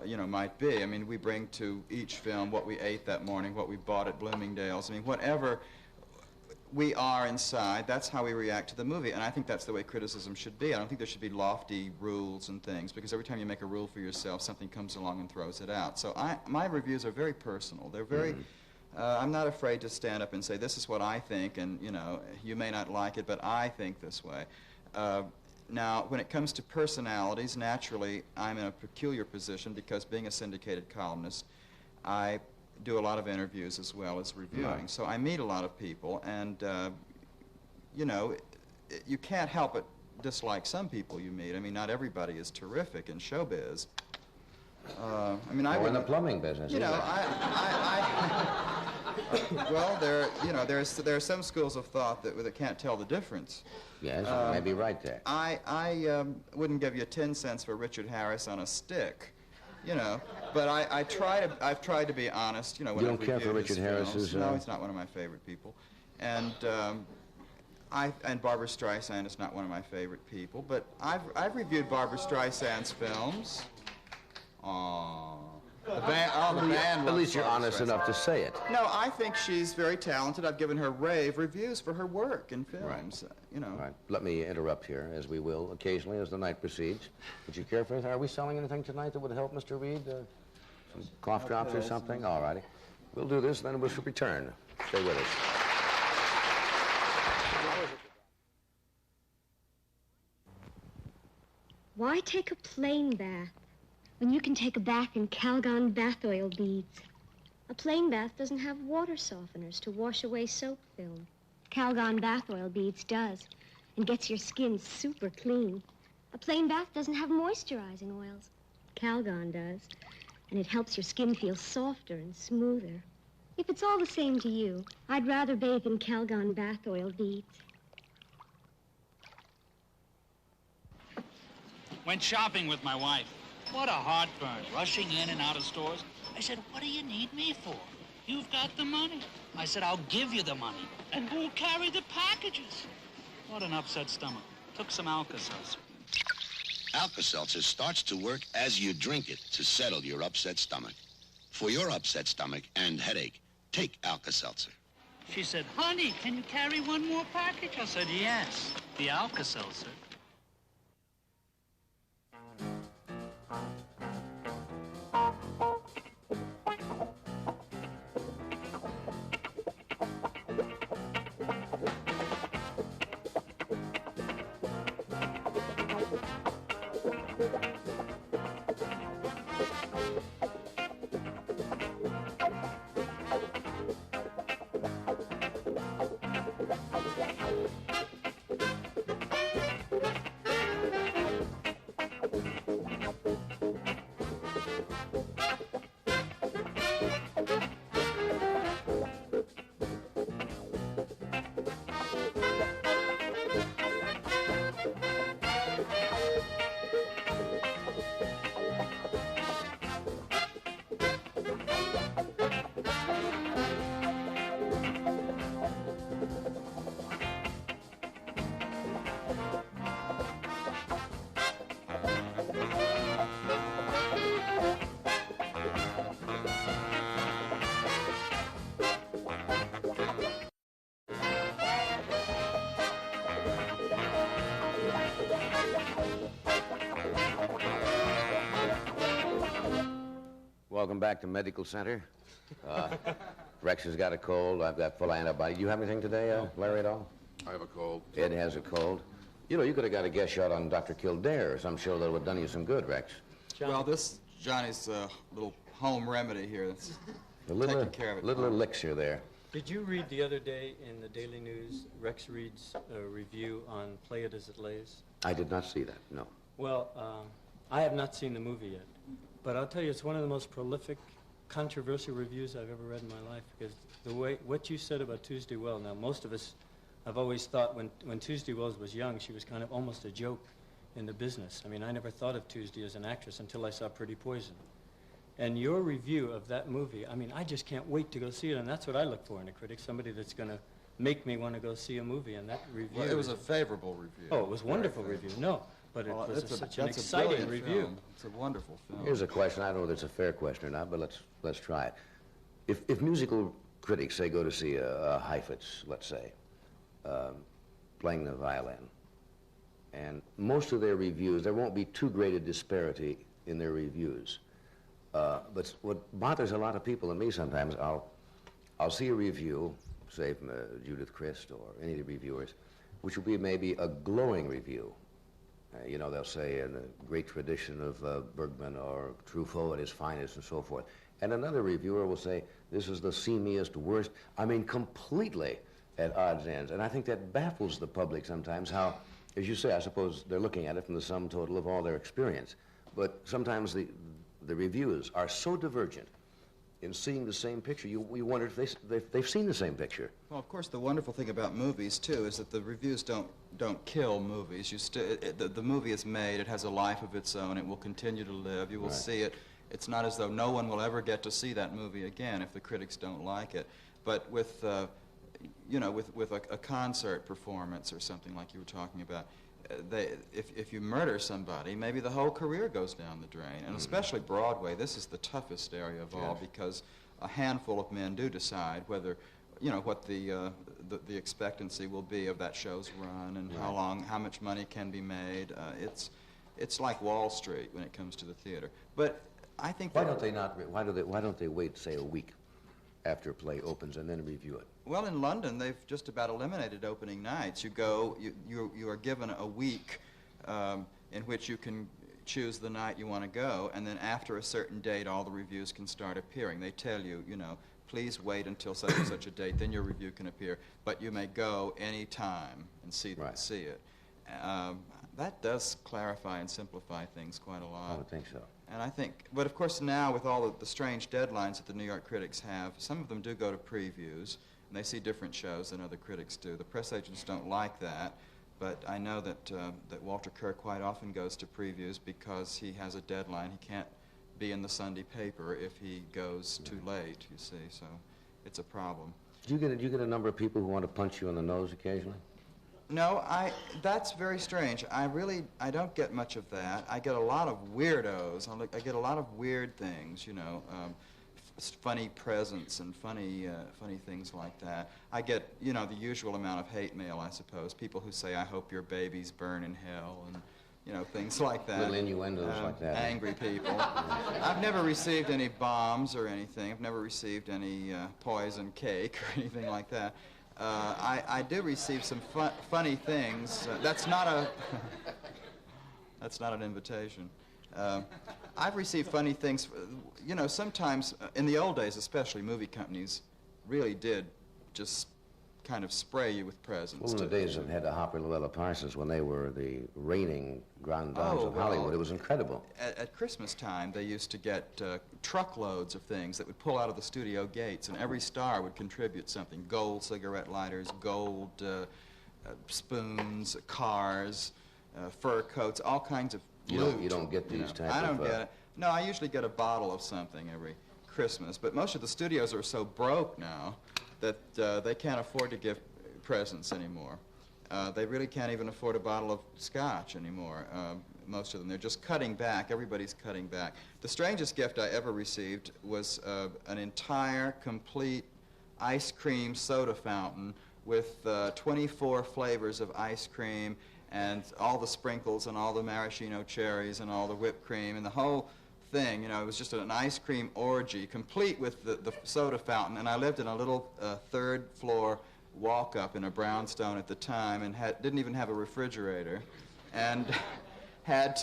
you know, might be. I mean, we bring to each film what we ate that morning, what we bought at Bloomingdale's. I mean, whatever we are inside, that's how we react to the movie, and I think that's the way criticism should be. I don't think there should be lofty rules and things, because every time you make a rule for yourself, something comes along and throws it out. So my reviews are very personal. They're very... I'm not afraid to stand up and say, this is what I think, and, you know, you may not like it, but I think this way. Now, when it comes to personalities, naturally, I'm in a peculiar position because being a syndicated columnist, I do a lot of interviews as well as reviewing. Right. So I meet a lot of people, and, you know, you can't help but dislike some people you meet. I mean, not everybody is terrific in showbiz. I mean,
We're in the plumbing business.
You know, well, there are some schools of thought that can't tell the difference.
Yes, you may be right there.
I wouldn't give you 10 cents for Richard Harris on a stick, you know. But I've tried to be honest, you know. When
You don't care for Richard Harris's?
No, he's not one of my favorite people, and Barbra Streisand is not one of my favorite people. But I've reviewed Barbra Streisand's films. Aww. The band
At least you're honest enough to say it.
No, I think she's very talented. I've given her rave reviews for her work in films.
Right.
You know.
All right. Let me interrupt here, as we will occasionally as the night proceeds. Would you care for it? Are we selling anything tonight that would help Mr. Reed? Some cough drops or something? All righty. We'll do this, then we'll return. Stay with us.
Why take a plain bath when you can take a bath in Calgon bath oil beads? A plain bath doesn't have water softeners to wash away soap film. Calgon bath oil beads does, and gets your skin super clean. A plain bath doesn't have moisturizing oils. Calgon does, and it helps your skin feel softer and smoother. If it's all the same to you, I'd rather bathe in Calgon bath oil beads.
Went shopping with my wife. What a heartburn, rushing in and out of stores. I said, what do you need me for? You've got the money. I said, I'll give you the money. And who'll carry the packages? What an upset stomach. Took some Alka-Seltzer.
Alka-Seltzer starts to work as you drink it to settle your upset stomach. For your upset stomach and headache, take Alka-Seltzer.
She said, honey, can you carry one more package? I said, yes. The Alka-Seltzer.
Welcome back to Medical Center. Rex has got a cold. I've got full antibody. Do you have anything today, Larry, at all?
I have a cold.
Ed has a cold. You know, you could have got a guest shot on Dr. Kildare or some show that would have done you some good, Rex.
Well, this Johnny's little home remedy here. That's
A little,
taking care of it.
little elixir there.
Did you read the other day in the Daily News Rex Reed's review on Play It As It Lays?
I did not see that, no.
Well, I have not seen the movie yet, but I'll tell you, it's one of the most prolific, controversial reviews I've ever read in my life, because the way, what you said about Tuesday Wells, now most of us have always thought when Tuesday Wells was young, she was kind of almost a joke in the business. I mean, I never thought of Tuesday as an actress until I saw Pretty Poison. And your review of that movie, I mean, I just can't wait to go see it, and that's what I look for in a critic, somebody that's going to make me want to go see a movie, and that review...
Well, it was a favorable review.
Oh, it was a wonderful review. No, but it was such an exciting review.
Film. It's a wonderful film.
Here's a question. I don't know whether it's a fair question or not, but let's try it. If musical critics, say, go to see a Heifetz, let's say, playing the violin, and most of their reviews, there won't be too great a disparity in their reviews. But what bothers a lot of people and me sometimes, I'll see a review, say from Judith Christ or any of the reviewers, which will be maybe a glowing review. You know, they'll say in the great tradition of Bergman or Truffaut at his finest and so forth. And another reviewer will say, this is the seamiest, worst, I mean, completely at odds ends. And I think that baffles the public sometimes how, as you say, I suppose they're looking at it from the sum total of all their experience. But sometimes the reviews are so divergent in seeing the same picture, you wonder if they've seen the same picture.
Well, of course, the wonderful thing about movies, too, is that the reviews don't kill movies. The movie is made, it has a life of its own, it will continue to live, you will see it. It's not as though no one will ever get to see that movie again if the critics don't like it. But with, you know, with a concert performance or something like you were talking about, if you murder somebody, maybe the whole career goes down the drain. And especially Broadway, this is the toughest area of all, because a handful of men do decide whether, you know, what the expectancy will be of that show's run and how much money can be made. It's like Wall Street when it comes to the theater. But I think
why don't they wait, say, a week after a play opens and then review it?
Well, in London, they've just about eliminated opening nights. You go, you are given a week in which you can choose the night you want to go, and then after a certain date, all the reviews can start appearing. They tell you, you know, please wait until such and such a date, then your review can appear, but you may go any time and see it. That does clarify and simplify things quite a lot.
I would think so.
And I think, but of course now with all of the strange deadlines that the New York critics have, some of them do go to previews, and they see different shows than other critics do. The press agents don't like that, but I know that Walter Kert quite often goes to previews because he has a deadline. He can't be in the Sunday paper if he goes too late, you see, so it's a problem.
Do you get a number of people who want to punch you on the nose occasionally?
No, that's very strange. I don't get much of that. I get a lot of weirdos. I get a lot of weird things, you know, funny presents and funny things like that. I get, you know, the usual amount of hate mail, I suppose. People who say, I hope your babies burn in hell, and, you know, things like that.
Little innuendos like that.
Angry people. I've never received any bombs or anything. I've never received any poison cake or anything like that. I do receive some funny things. That's not an invitation. I've received funny things. You know, sometimes, in the old days especially, movie companies really did just kind of spray you with presents.
Well, in the days of Hedda Hopper and Luella Parsons, when they were the reigning grand dames of Hollywood, it was incredible.
At Christmas time, they used to get truckloads of things that would pull out of the studio gates, and every star would contribute something. Gold cigarette lighters, gold spoons, cars, fur coats, all kinds of loot.
You don't get these types of...
I don't get it. No, I usually get a bottle of something every Christmas, but most of the studios are so broke now that they can't afford to give presents anymore. They really can't even afford a bottle of scotch anymore, most of them. They're just cutting back. Everybody's cutting back. The strangest gift I ever received was an entire, complete ice cream soda fountain with 24 flavors of ice cream and all the sprinkles and all the maraschino cherries and all the whipped cream, and the whole thing. You know, it was just an ice cream orgy, complete with the soda fountain. And I lived in a little third-floor walk-up in a brownstone at the time, and didn't even have a refrigerator, and I had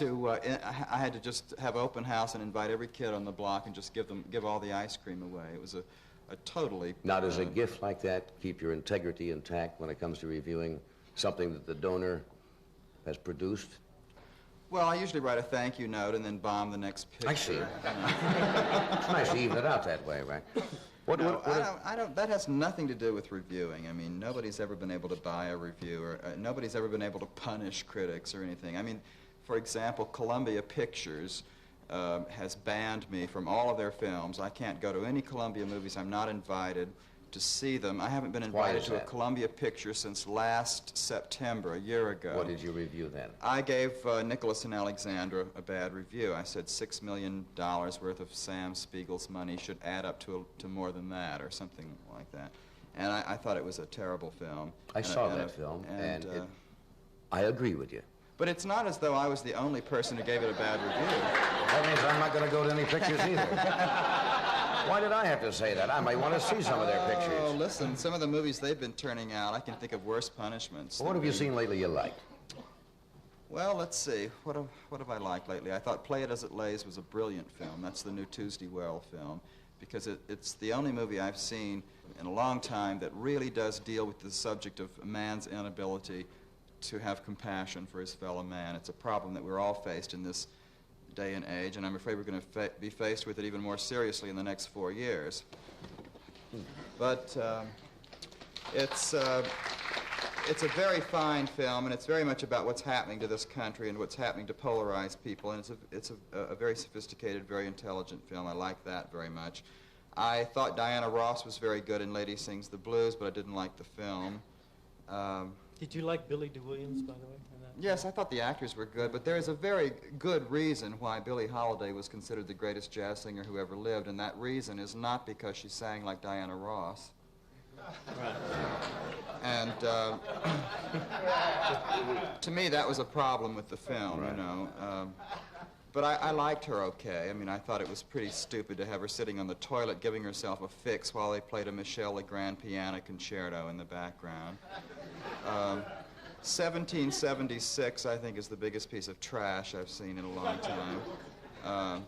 to just have open house and invite every kid on the block and just give all the ice cream away. It was a totally...
Now, does a gift like that keep your integrity intact when it comes to reviewing something that the donor has produced?
Well, I usually write a thank you note and then bomb the next picture.
I see. It's nice to even it out that way, right?
That has nothing to do with reviewing. I mean, nobody's ever been able to buy a review, or nobody's ever been able to punish critics or anything. I mean, for example, Columbia Pictures has banned me from all of their films. I can't go to any Columbia movies. I'm not invited to see them. I haven't been invited to a Columbia picture since last September, a year ago.
What did you review then?
I gave Nicholas and Alexandra a bad review. I said $6 million worth of Sam Spiegel's money should add up to more than that, or something like that. And I thought it was a terrible film.
I saw that film, and I agree with you.
But it's not as though I was the only person who gave it a bad review.
That means I'm not going to go to any pictures either. Why did I have to say that? I might want to see some of their pictures.
Oh, listen, some of the movies they've been turning out, I can think of worse punishments.
Well, what have you seen lately you liked?
Well, let's see. What have I liked lately? I thought Play It As It Lays was a brilliant film. That's the new Cosnicwhhelz film, because it's the only movie I've seen in a long time that really does deal with the subject of a man's inability to have compassion for his fellow man. It's a problem that we're all faced in this day and age, and I'm afraid we're going to be faced with it even more seriously in the next 4 years. But it's a very fine film, and it's very much about what's happening to this country and what's happening to polarized people, and it's a very sophisticated, very intelligent film. I like that very much. I thought Diana Ross was very good in Lady Sings the Blues, but I didn't like the film.
Did you like Billy DeWilliams, by the way?
Yes, I thought the actors were good, but there is a very good reason why Billie Holiday was considered the greatest jazz singer who ever lived, and that reason is not because she sang like Diana Ross. Right. And to me, that was a problem with the film, you know. But I liked her okay. I mean, I thought it was pretty stupid to have her sitting on the toilet giving herself a fix while they played a Michel Legrand piano concerto in the background. 1776, I think, is the biggest piece of trash I've seen in a long time.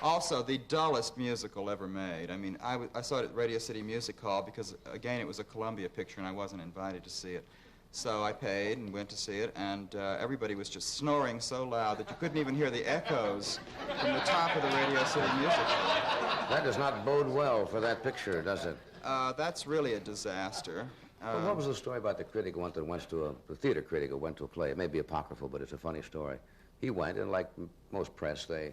Also, the dullest musical ever made. I mean, I saw it at Radio City Music Hall because, again, it was a Columbia picture and I wasn't invited to see it. So I paid and went to see it, and everybody was just snoring so loud that you couldn't even hear the echoes from the top of the Radio City Music Hall.
That does not bode well for that picture, does it?
That's really a disaster.
Well, what was the story about the critic who went to the theater critic who went to a play? It may be apocryphal, but it's a funny story. He went, and like most press, they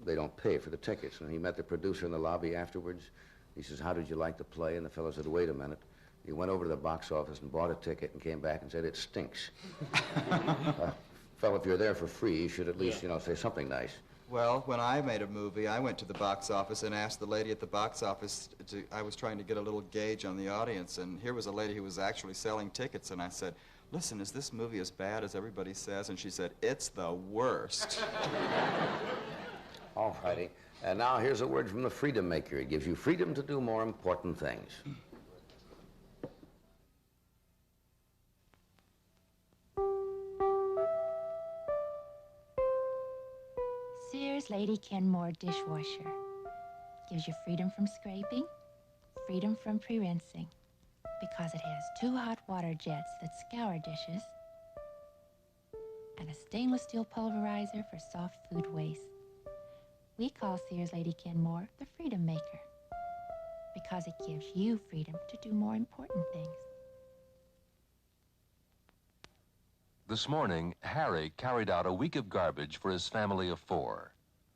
don't pay for the tickets. And he met the producer in the lobby afterwards. He says, "How did you like the play?" And the fellow said, "Wait a minute." He went over to the box office and bought a ticket and came back and said, "It stinks." Fellow, if you're there for free, you should at least, say something nice.
Well, when I made a movie, I went to the box office and asked the lady at the box office, I was trying to get a little gauge on the audience, and here was a lady who was actually selling tickets, and I said, "Listen, is this movie as bad as everybody says?" And she said, "It's the worst."
All righty. And now here's a word from the Freedom Maker. It gives you freedom to do more important things.
Sears Lady Kenmore dishwasher. Gives you freedom from scraping, freedom from pre-rinsing, because it has 2 hot water jets that scour dishes and a stainless steel pulverizer for soft food waste. We call Sears Lady Kenmore the Freedom Maker, because it gives you freedom to do more important things.
This morning, Harry carried out a week of garbage for his family of 4.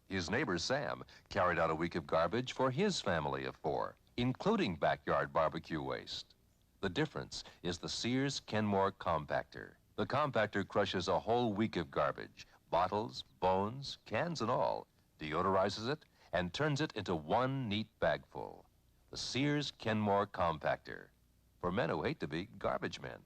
His neighbor Sam carried out a week of garbage for his family of 4, including backyard barbecue waste. The difference is the Sears Kenmore Compactor. The compactor crushes a whole week of garbage, bottles, bones, cans and all, deodorizes it, and turns it into one neat bagful. The Sears Kenmore Compactor, for men who hate to be garbage men.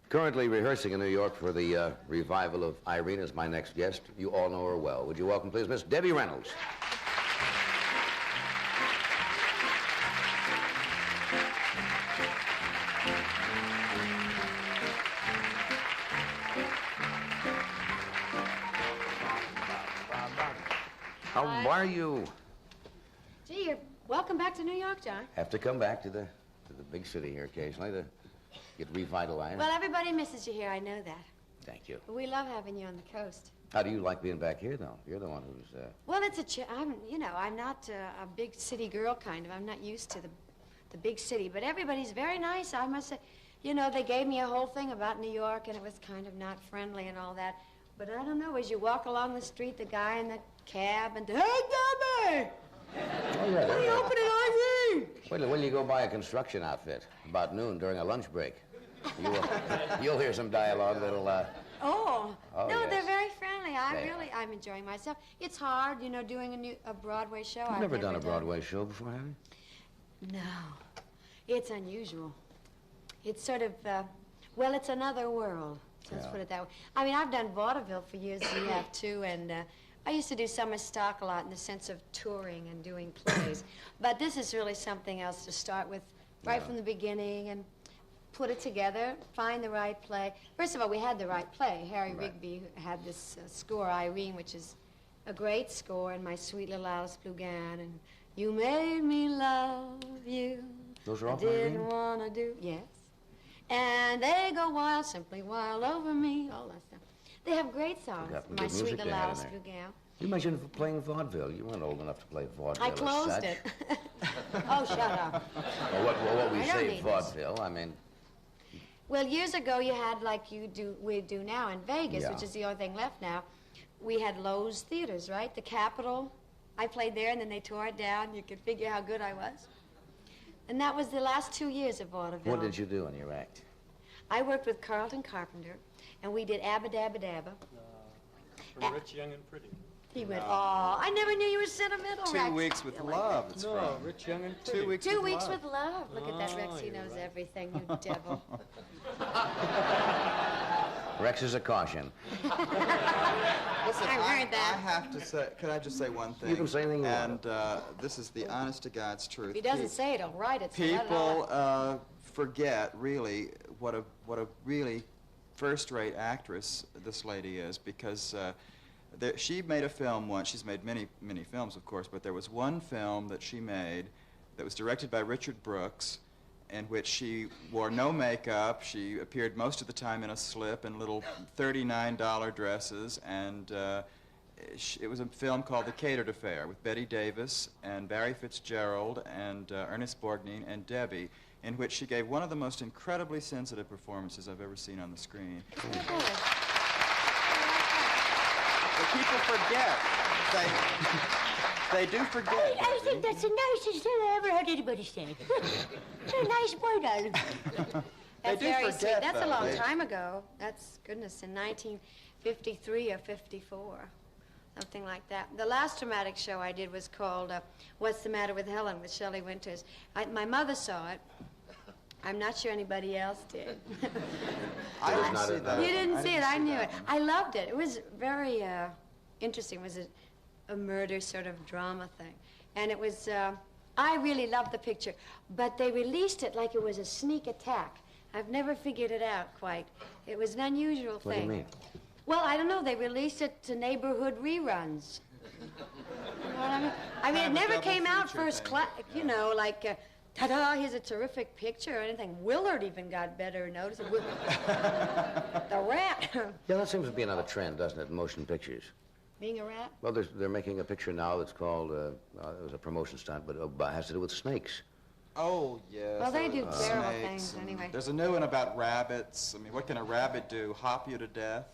Currently rehearsing in New York for the revival of Irene is my next guest. You all know her well. Would you welcome, please, Miss Debbie Reynolds. Why are you...
Gee, you're welcome back to New York, John.
Have to come back to the big city here occasionally to get revitalized.
Well, everybody misses you here, I know that.
Thank you.
We love having you on the coast.
How do you like being back here, though? You're the one who's...
Well, it's I'm not a big city girl, kind of. I'm not used to the big city, but everybody's very nice, I must say. You know, they gave me a whole thing about New York, and it was kind of not friendly and all that. But I don't know, as you walk along the street, the guy in the cab and, hey, Debbie!
Oh, yeah,
What are you opening, Irene?
Wait till you go by a construction outfit about noon during a lunch break. You'll hear some dialogue that'll...
Oh, no,
yes.
They're very friendly. I'm enjoying myself. It's hard, you know, doing a Broadway show.
You've never done a Broadway show before, have you?
No. It's unusual. It's sort of, well, it's another world. Let's put it that way. I mean, I've done vaudeville for years, and you have too, and I used to do summer stock a lot in the sense of touring and doing plays. But this is really something else to start with right from the beginning and put it together, find the right play. First of all, we had the right play. Harry Rigby had this score, Irene, which is a great score, and My Sweet Little Alice Blue Gown, and You Made Me Love You.
Those are all
I didn't want to do, yes. And they go wild, simply wild over me, all that stuff. They have great songs. My Sweet Little Alice Blue Gown.
You mentioned playing vaudeville. You weren't old enough to play vaudeville.
I closed it. Oh, shut up.
Well, what we say vaudeville, I mean...
Well, years ago you had, like we do now in Vegas, which is the only thing left now. We had Lowe's theaters, right? The Capitol. I played there, and then they tore it down. You could figure how good I was. And that was the last 2 years of vaudeville.
What did you do in your act?
I worked with Carlton Carpenter, and we did Abba Dabba Dabba.
From Rich, Young, and Pretty.
He went, oh, I never knew you were sentimental, Rex.
2 Weeks with Love. It's
no, Rich, Young, and Pretty.
2 Weeks
Two
with
Weeks
Love.
with Love. Look at that, Rex. He knows everything, you devil.
Rex is a caution.
Listen,
I heard that.
I have to say, can I just say one thing?
You can say anything you
want. And this is the honest to God's truth.
If he doesn't say it, he'll write it. So
People forget, really, what a really first-rate actress this lady is, because she made a film once. She's made many films, of course, but there was one film that she made that was directed by Richard Brooks, in which she wore no makeup. She appeared most of the time in a slip and little $39 dresses, and it was a film called The Catered Affair with Betty Davis and Barry Fitzgerald and Ernest Borgnine and Debbie, in which she gave one of the most incredibly sensitive performances I've ever seen on the screen. But people forget. They do forget.
I think that's the nicest thing I ever heard anybody say. It's a nice word, darling.
That's
do
very
forget,
sweet. That's a
though.
long time ago. That's, goodness, in 1953 or 54. Something like that. The last dramatic show I did was called What's the Matter with Helen with Shelley Winters. My mother saw it. I'm not sure anybody else did.
I didn't see that.
You didn't see it. I knew it. I loved it. It was very interesting. It was a murder sort of drama thing. And it was, I really loved the picture. But they released it like it was a sneak attack. I've never figured it out quite. It was an unusual thing.
What do you mean?
Well, I don't know. They released it to neighborhood reruns. You know what I mean? I mean, it never came out first class, you know, like, ta-da, here's a terrific picture or anything. Willard even got better notice. The rat.
Yeah, that seems to be another trend, doesn't it, in motion pictures?
Being a rat?
Well, they're making a picture now that's called, it was a promotion stunt, but it has to do with snakes.
Oh, yes.
Well, they do terrible
snakes
things anyway.
There's a new one about rabbits. I mean, what can a rabbit do? Hop you to death?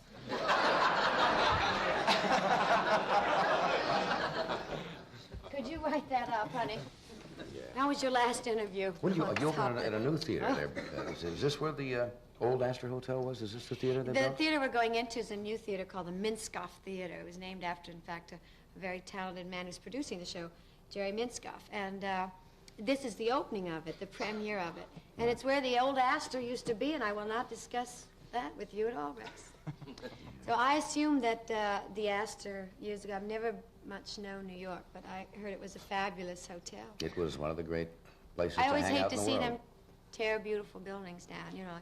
Could you write that up, honey? Yeah. That was your last interview.
When you open at a new theater there. Is this where the old Astor Hotel was? Is this the theater they built?
The theater we're going into is a new theater called the Minskoff Theater. It was named after, in fact, a very talented man who's producing the show, Jerry Minskoff. And this is the opening of it, the premiere of it. And it's where the old Astor used to be, and I will not discuss that with you at all, Rex. So I assumed that the Astor years ago. I've never much known New York, but I heard it was a fabulous hotel.
It was one of the great places
I always
to hang
hate
out
to
in the
see
world.
them tear beautiful buildings down, you know,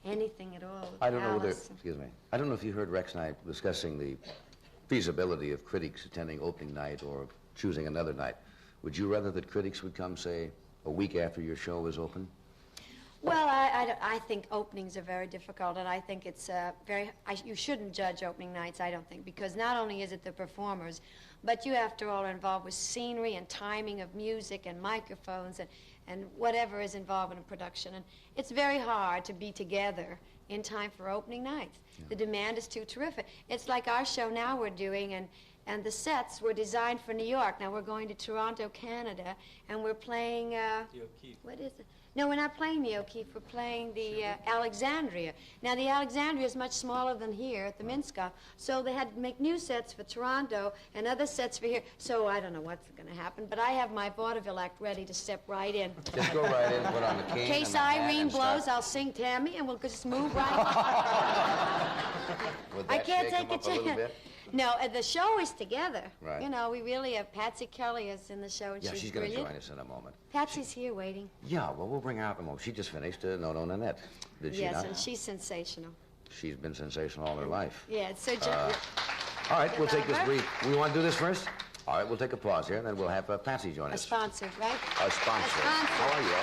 anything at all.
I don't know whether,
Palace.
excuse me, I don't know if you heard Rex and I discussing the feasibility of critics attending opening night or choosing another night. Would you rather that critics would come, say, a week after your show was open?
Well, I think openings are very difficult, and I think it's you shouldn't judge opening nights, I don't think, because not only is it the performers, but you, after all, are involved with scenery and timing of music and microphones and whatever is involved in a production. And it's very hard to be together in time for opening nights. Yeah. The demand is too terrific. It's like our show now we're doing, and the sets were designed for New York. Now we're going to Toronto, Canada, and we're playing, what is it? No, we're not playing the O'Keefe. We're playing the Alexandria. Now, the Alexandria is much smaller than here at the Minskoff, so they had to make new sets for Toronto and other sets for here. So I don't know what's going to happen, but I have my vaudeville act ready to step right in.
Just go right in, put on the cane.
In case
and the hat
Irene
and
blows,
start.
I'll sing Tammy, and we'll just move right
Would
I
that
can't
shake
take
them up a little
chance.
bit?
No, the show is together.
Right.
You know, we really have Patsy Kelly is in the show, and
Yeah,
she's
she's going to
brilliant.
join us in a moment.
Patsy's here waiting.
Yeah, well, we'll bring her out in a moment. She just finished No Nanette, did she
Yes,
not?
and she's sensational.
She's been sensational all her life.
Yeah, it's so
All right, we'll take this brief. We want to do this first? All right, we'll take a pause here, and then we'll have Patsy join
a
us.
sponsor, right?
A sponsor. How are you?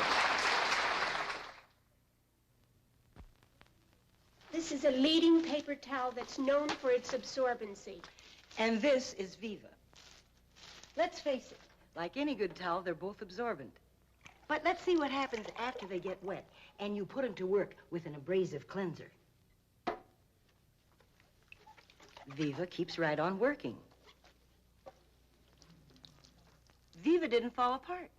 This is a leading paper towel that's known for its absorbency.
And this is Viva. Let's face it, like any good towel, they're both absorbent. But let's see what happens after they get wet and you put them to work with an abrasive cleanser. Viva keeps right on working. Viva didn't fall apart.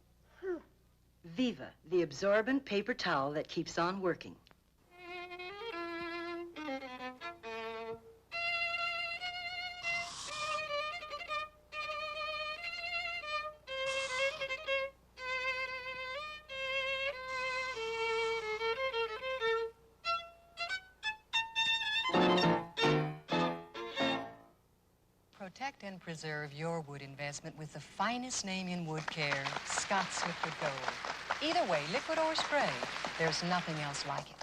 Viva, the absorbent paper towel that keeps on working.
Protect and preserve your wood investment with the finest name in wood care, Scott's Liquid Gold. Either way, liquid or spray, there's nothing else like it.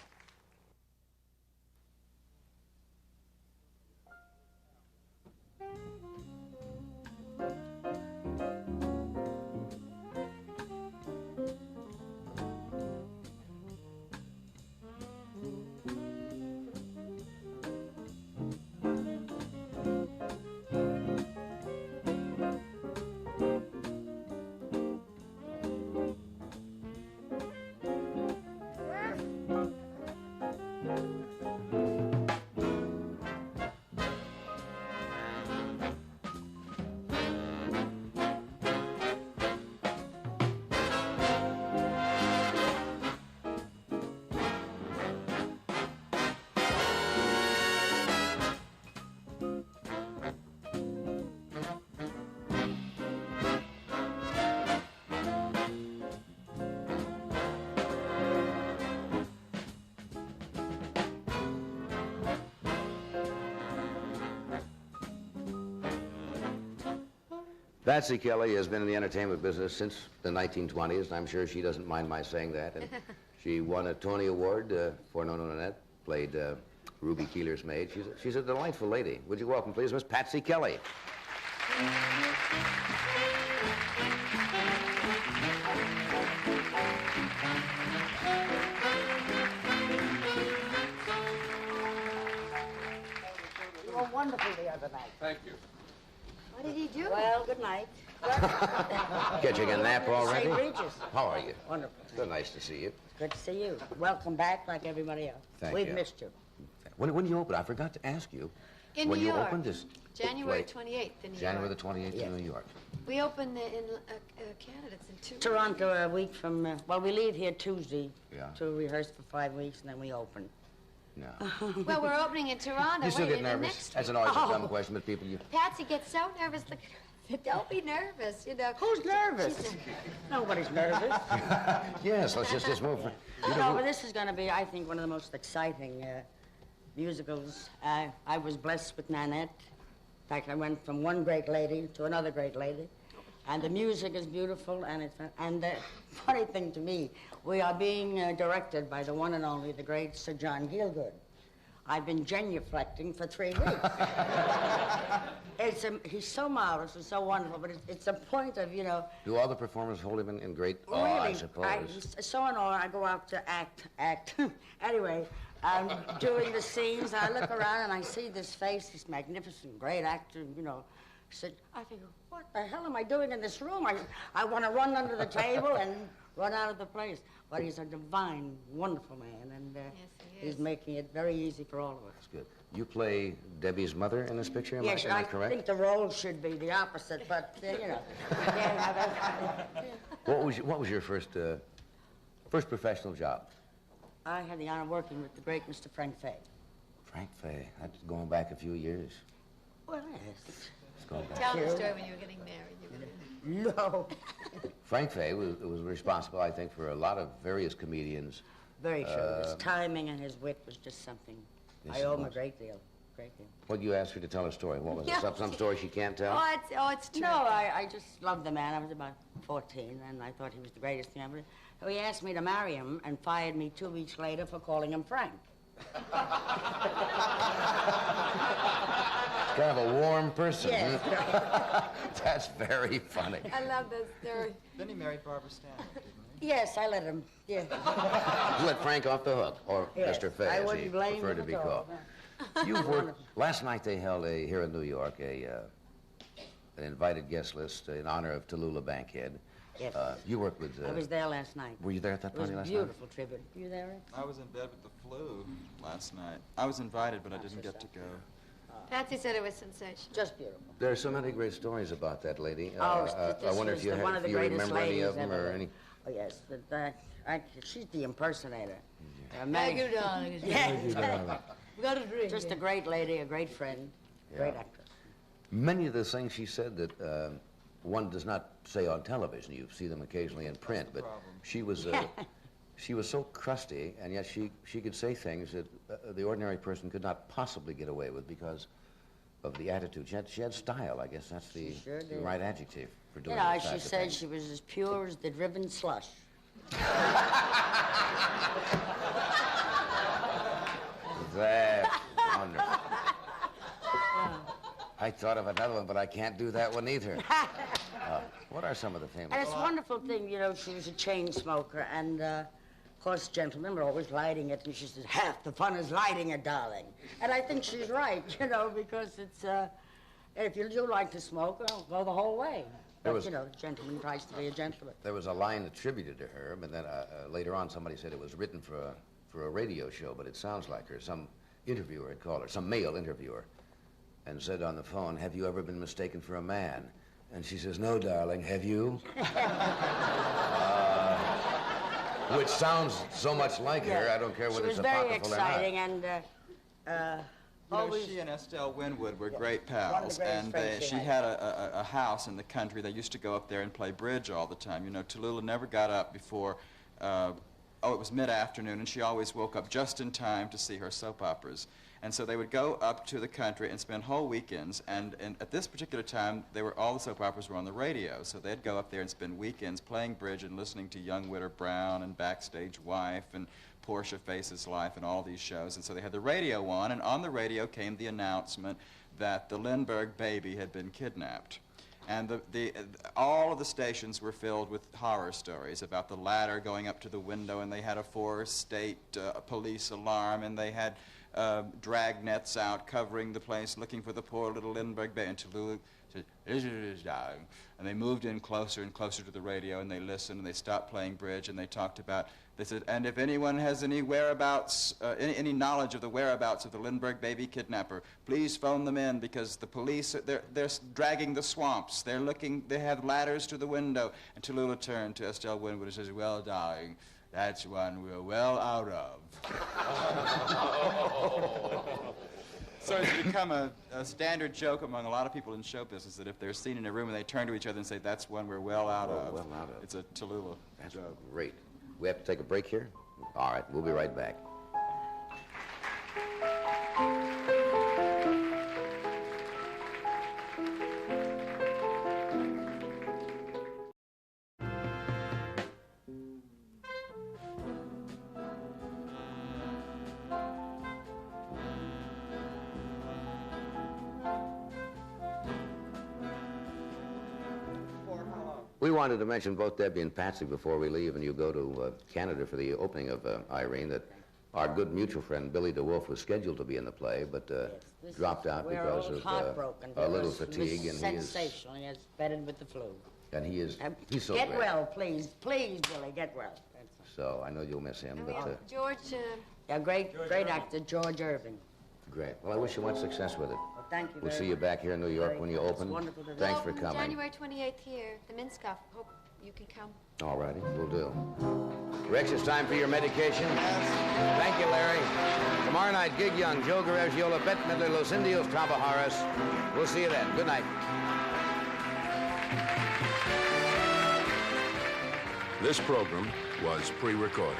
Patsy Kelly has been in the entertainment business since the 1920s, and I'm sure she doesn't mind my saying that. And she won a Tony Award for No Nanette, played Ruby Keeler's maid. She's a delightful lady. Would you welcome, please, Miss Patsy Kelly?
You were wonderful the other night.
Thank you.
What did he do?
Well, good night.
Catching a nap already?
St. Regis.
How are you?
Wonderful.
So nice to see you.
Good to see you. Welcome back like everybody else.
Thank
We've
you.
missed you.
When do you open? I forgot to ask you.
In
when
New
you
York.
opened this
January
play-
28th in New
January
York.
the 28th in New York.
We open in Canada. It's in 2 weeks.
Toronto a week from, well, we leave here Tuesday
Yeah.
to rehearse for 5 weeks, and then we open.
No.
Well, we're opening in Toronto.
You still
Wait,
get
in the
nervous?
next
That's
week.
always a dumb question, but people,
Patsy gets so nervous. Look, don't be nervous, you know.
Who's nervous? Nobody's nervous.
Yes, let's just move.
No, but this is going to be, I think, one of the most exciting musicals. I was blessed with Nanette. In fact, I went from one great lady to another great lady. And the music is beautiful, and the funny thing to me, we are being directed by the one and only, the great Sir John Gielgud. I've been genuflecting for 3 weeks. He's so marvelous and so wonderful, but it's a point of, you know...
Do all the performers hold him in great awe,
really,
I suppose?
So in awe, I go out to act. Anyway, I'm doing the scenes, I look around and I see this face, this magnificent, great actor, you know. I think, what the hell am I doing in this room? I want to run under the table and run out of the place. But he's a divine, wonderful man, and
yes,
he's making it very easy for all of us.
That's good. You play Debbie's mother in this picture, am
Yes,
I
I
correct?
think the role should be the opposite, but, you know.
What was your first professional job?
I had the honor of working with the great Mr. Frank Fay.
Frank Fay. That's going back a few years.
Well, yes.
Tell the story when you were getting married.
No.
Frank Fay was responsible, I think, for a lot of various comedians.
Very true. His timing and his wit was just something.
Yes,
I owe him
it
a
was.
great deal. Great deal.
What you asked her to tell a story? What was
Yeah.
it? Some story she can't tell?
It's true.
No, I just loved the man. I was about 14, and I thought he was the greatest thing ever. So he asked me to marry him and fired me 2 weeks later for calling him Frank.
Kind of a warm person.
Yes.
Huh? That's very funny.
I love that story.
Then he married Barbara Stanwyck, didn't he?
Yes, I let him. Yeah.
You let Frank off the hook, or
Yes,
Mr. Fay,
I
as he
wouldn't blame
preferred to
him
be
at all.
called. You've worked. Last night they held here in New York an invited guest list in honor of Tallulah Bankhead.
Yes.
You worked with.
I was there last night.
Were you there at that
It was
party
a
last night?
beautiful tribute. Were you there, Rick?
I was in bed with the flu last night. I was invited, but I didn't get to go.
Patsy said it was sensational.
Just beautiful.
There are so many great stories about that lady.
Oh,
I wonder if you,
one of the
if you
greatest
remember any
ladies
of them
ever
or
lived.
any.
Oh, yes. She's the impersonator.
Thank you, darling.
Yes.
We got a drink.
Just a great lady, a great friend, great
Yeah.
actress.
Many of the things she said that one does not say on television. You see them occasionally in print, but she was she was so crusty, and yet she could say things that the ordinary person could not possibly get away with because of the attitude. She had style. I guess that's the
sure did.
right adjective for
You
doing
know,
that
as she
type of
said,
thing.
she was as pure as the driven slush.
That's wonderful. I thought of another one, but I can't do that one either. What are some of the famous?
And it's a wonderful thing, you know, she was a chain smoker, and of course, gentlemen were always lighting it, and she said, half the fun is lighting it, darling. And I think she's right, you know, because it's, if you do like to smoke, well, go the whole way. But, you know, the gentleman tries to be a gentleman.
There was a line attributed to her, but then later on somebody said it was written for a radio show, but it sounds like her. Some interviewer had called her, some male interviewer, and said on the phone, "Have you ever been mistaken for a man?" And she says, "No, darling, have you?" Which sounds so much like her, I don't care whether it's apocryphal or not.
She was very exciting, and
You know,
always...
she and Estelle Winwood were great
One of the
pals,
greatest
and
friends she
she had a house in the country. They used to go up there and play bridge all the time. You know, Tallulah never got up before, it was mid-afternoon, and she always woke up just in time to see her soap operas. And so they would go up to the country and spend whole weekends, and at this particular time, all the soap operas were on the radio, so they'd go up there and spend weekends playing bridge and listening to Young Witter Brown and Backstage Wife and Portia Faces Life and all these shows. And so they had the radio on, and on the radio came the announcement that the Lindbergh baby had been kidnapped. And all of the stations were filled with horror stories about the ladder going up to the window, and they had a 4-state police alarm, and they had drag nets out covering the place looking for the poor little Lindbergh baby. And Tallulah said, "This is dying." And they moved in closer and closer to the radio, and they listened, and they stopped playing bridge, and they talked about, they said, "And if anyone has any whereabouts, any knowledge of the whereabouts of the Lindbergh baby kidnapper, please phone them in, because the police, they're dragging the swamps. They're looking, they have ladders to the window." And Tallulah turned to Estelle Winwood and says, "Well, darling, that's one we're well out of." So it's become a standard joke among a lot of people in show business that if they're seen in a room and they turn to each other and say, "That's one we're well out of."
Well out of.
It's a Tallulah
That's
joke.
great. We have to take a break here? All right, we'll be right back. We wanted to mention both Debbie and Patsy before we leave and you go to Canada for the opening of Irene, that our good mutual friend Billy DeWolf was scheduled to be in the play, but dropped out because of a little fatigue. And
sensational. He is bedded with the flu.
And he's so
Get
great.
well, please. Please, Billy, get well.
So I know you'll miss him, but...
George...
Yeah, great actor, George Irving.
Great. Well, I wish you much success with it.
Well, thank you
We'll
very
see you
much.
back here in New York when you open.
wonderful to
Thanks for coming.
January 28th here, the Minskoff. Hope you can come.
All righty, we'll do. Rex, it's time for your medication. Thank you, Larry. Tomorrow night, Gig Young, Joe Garagiola, Bette Midler, Los Indios, Trabajaras. We'll see you then. Good night.
This program was pre-recorded.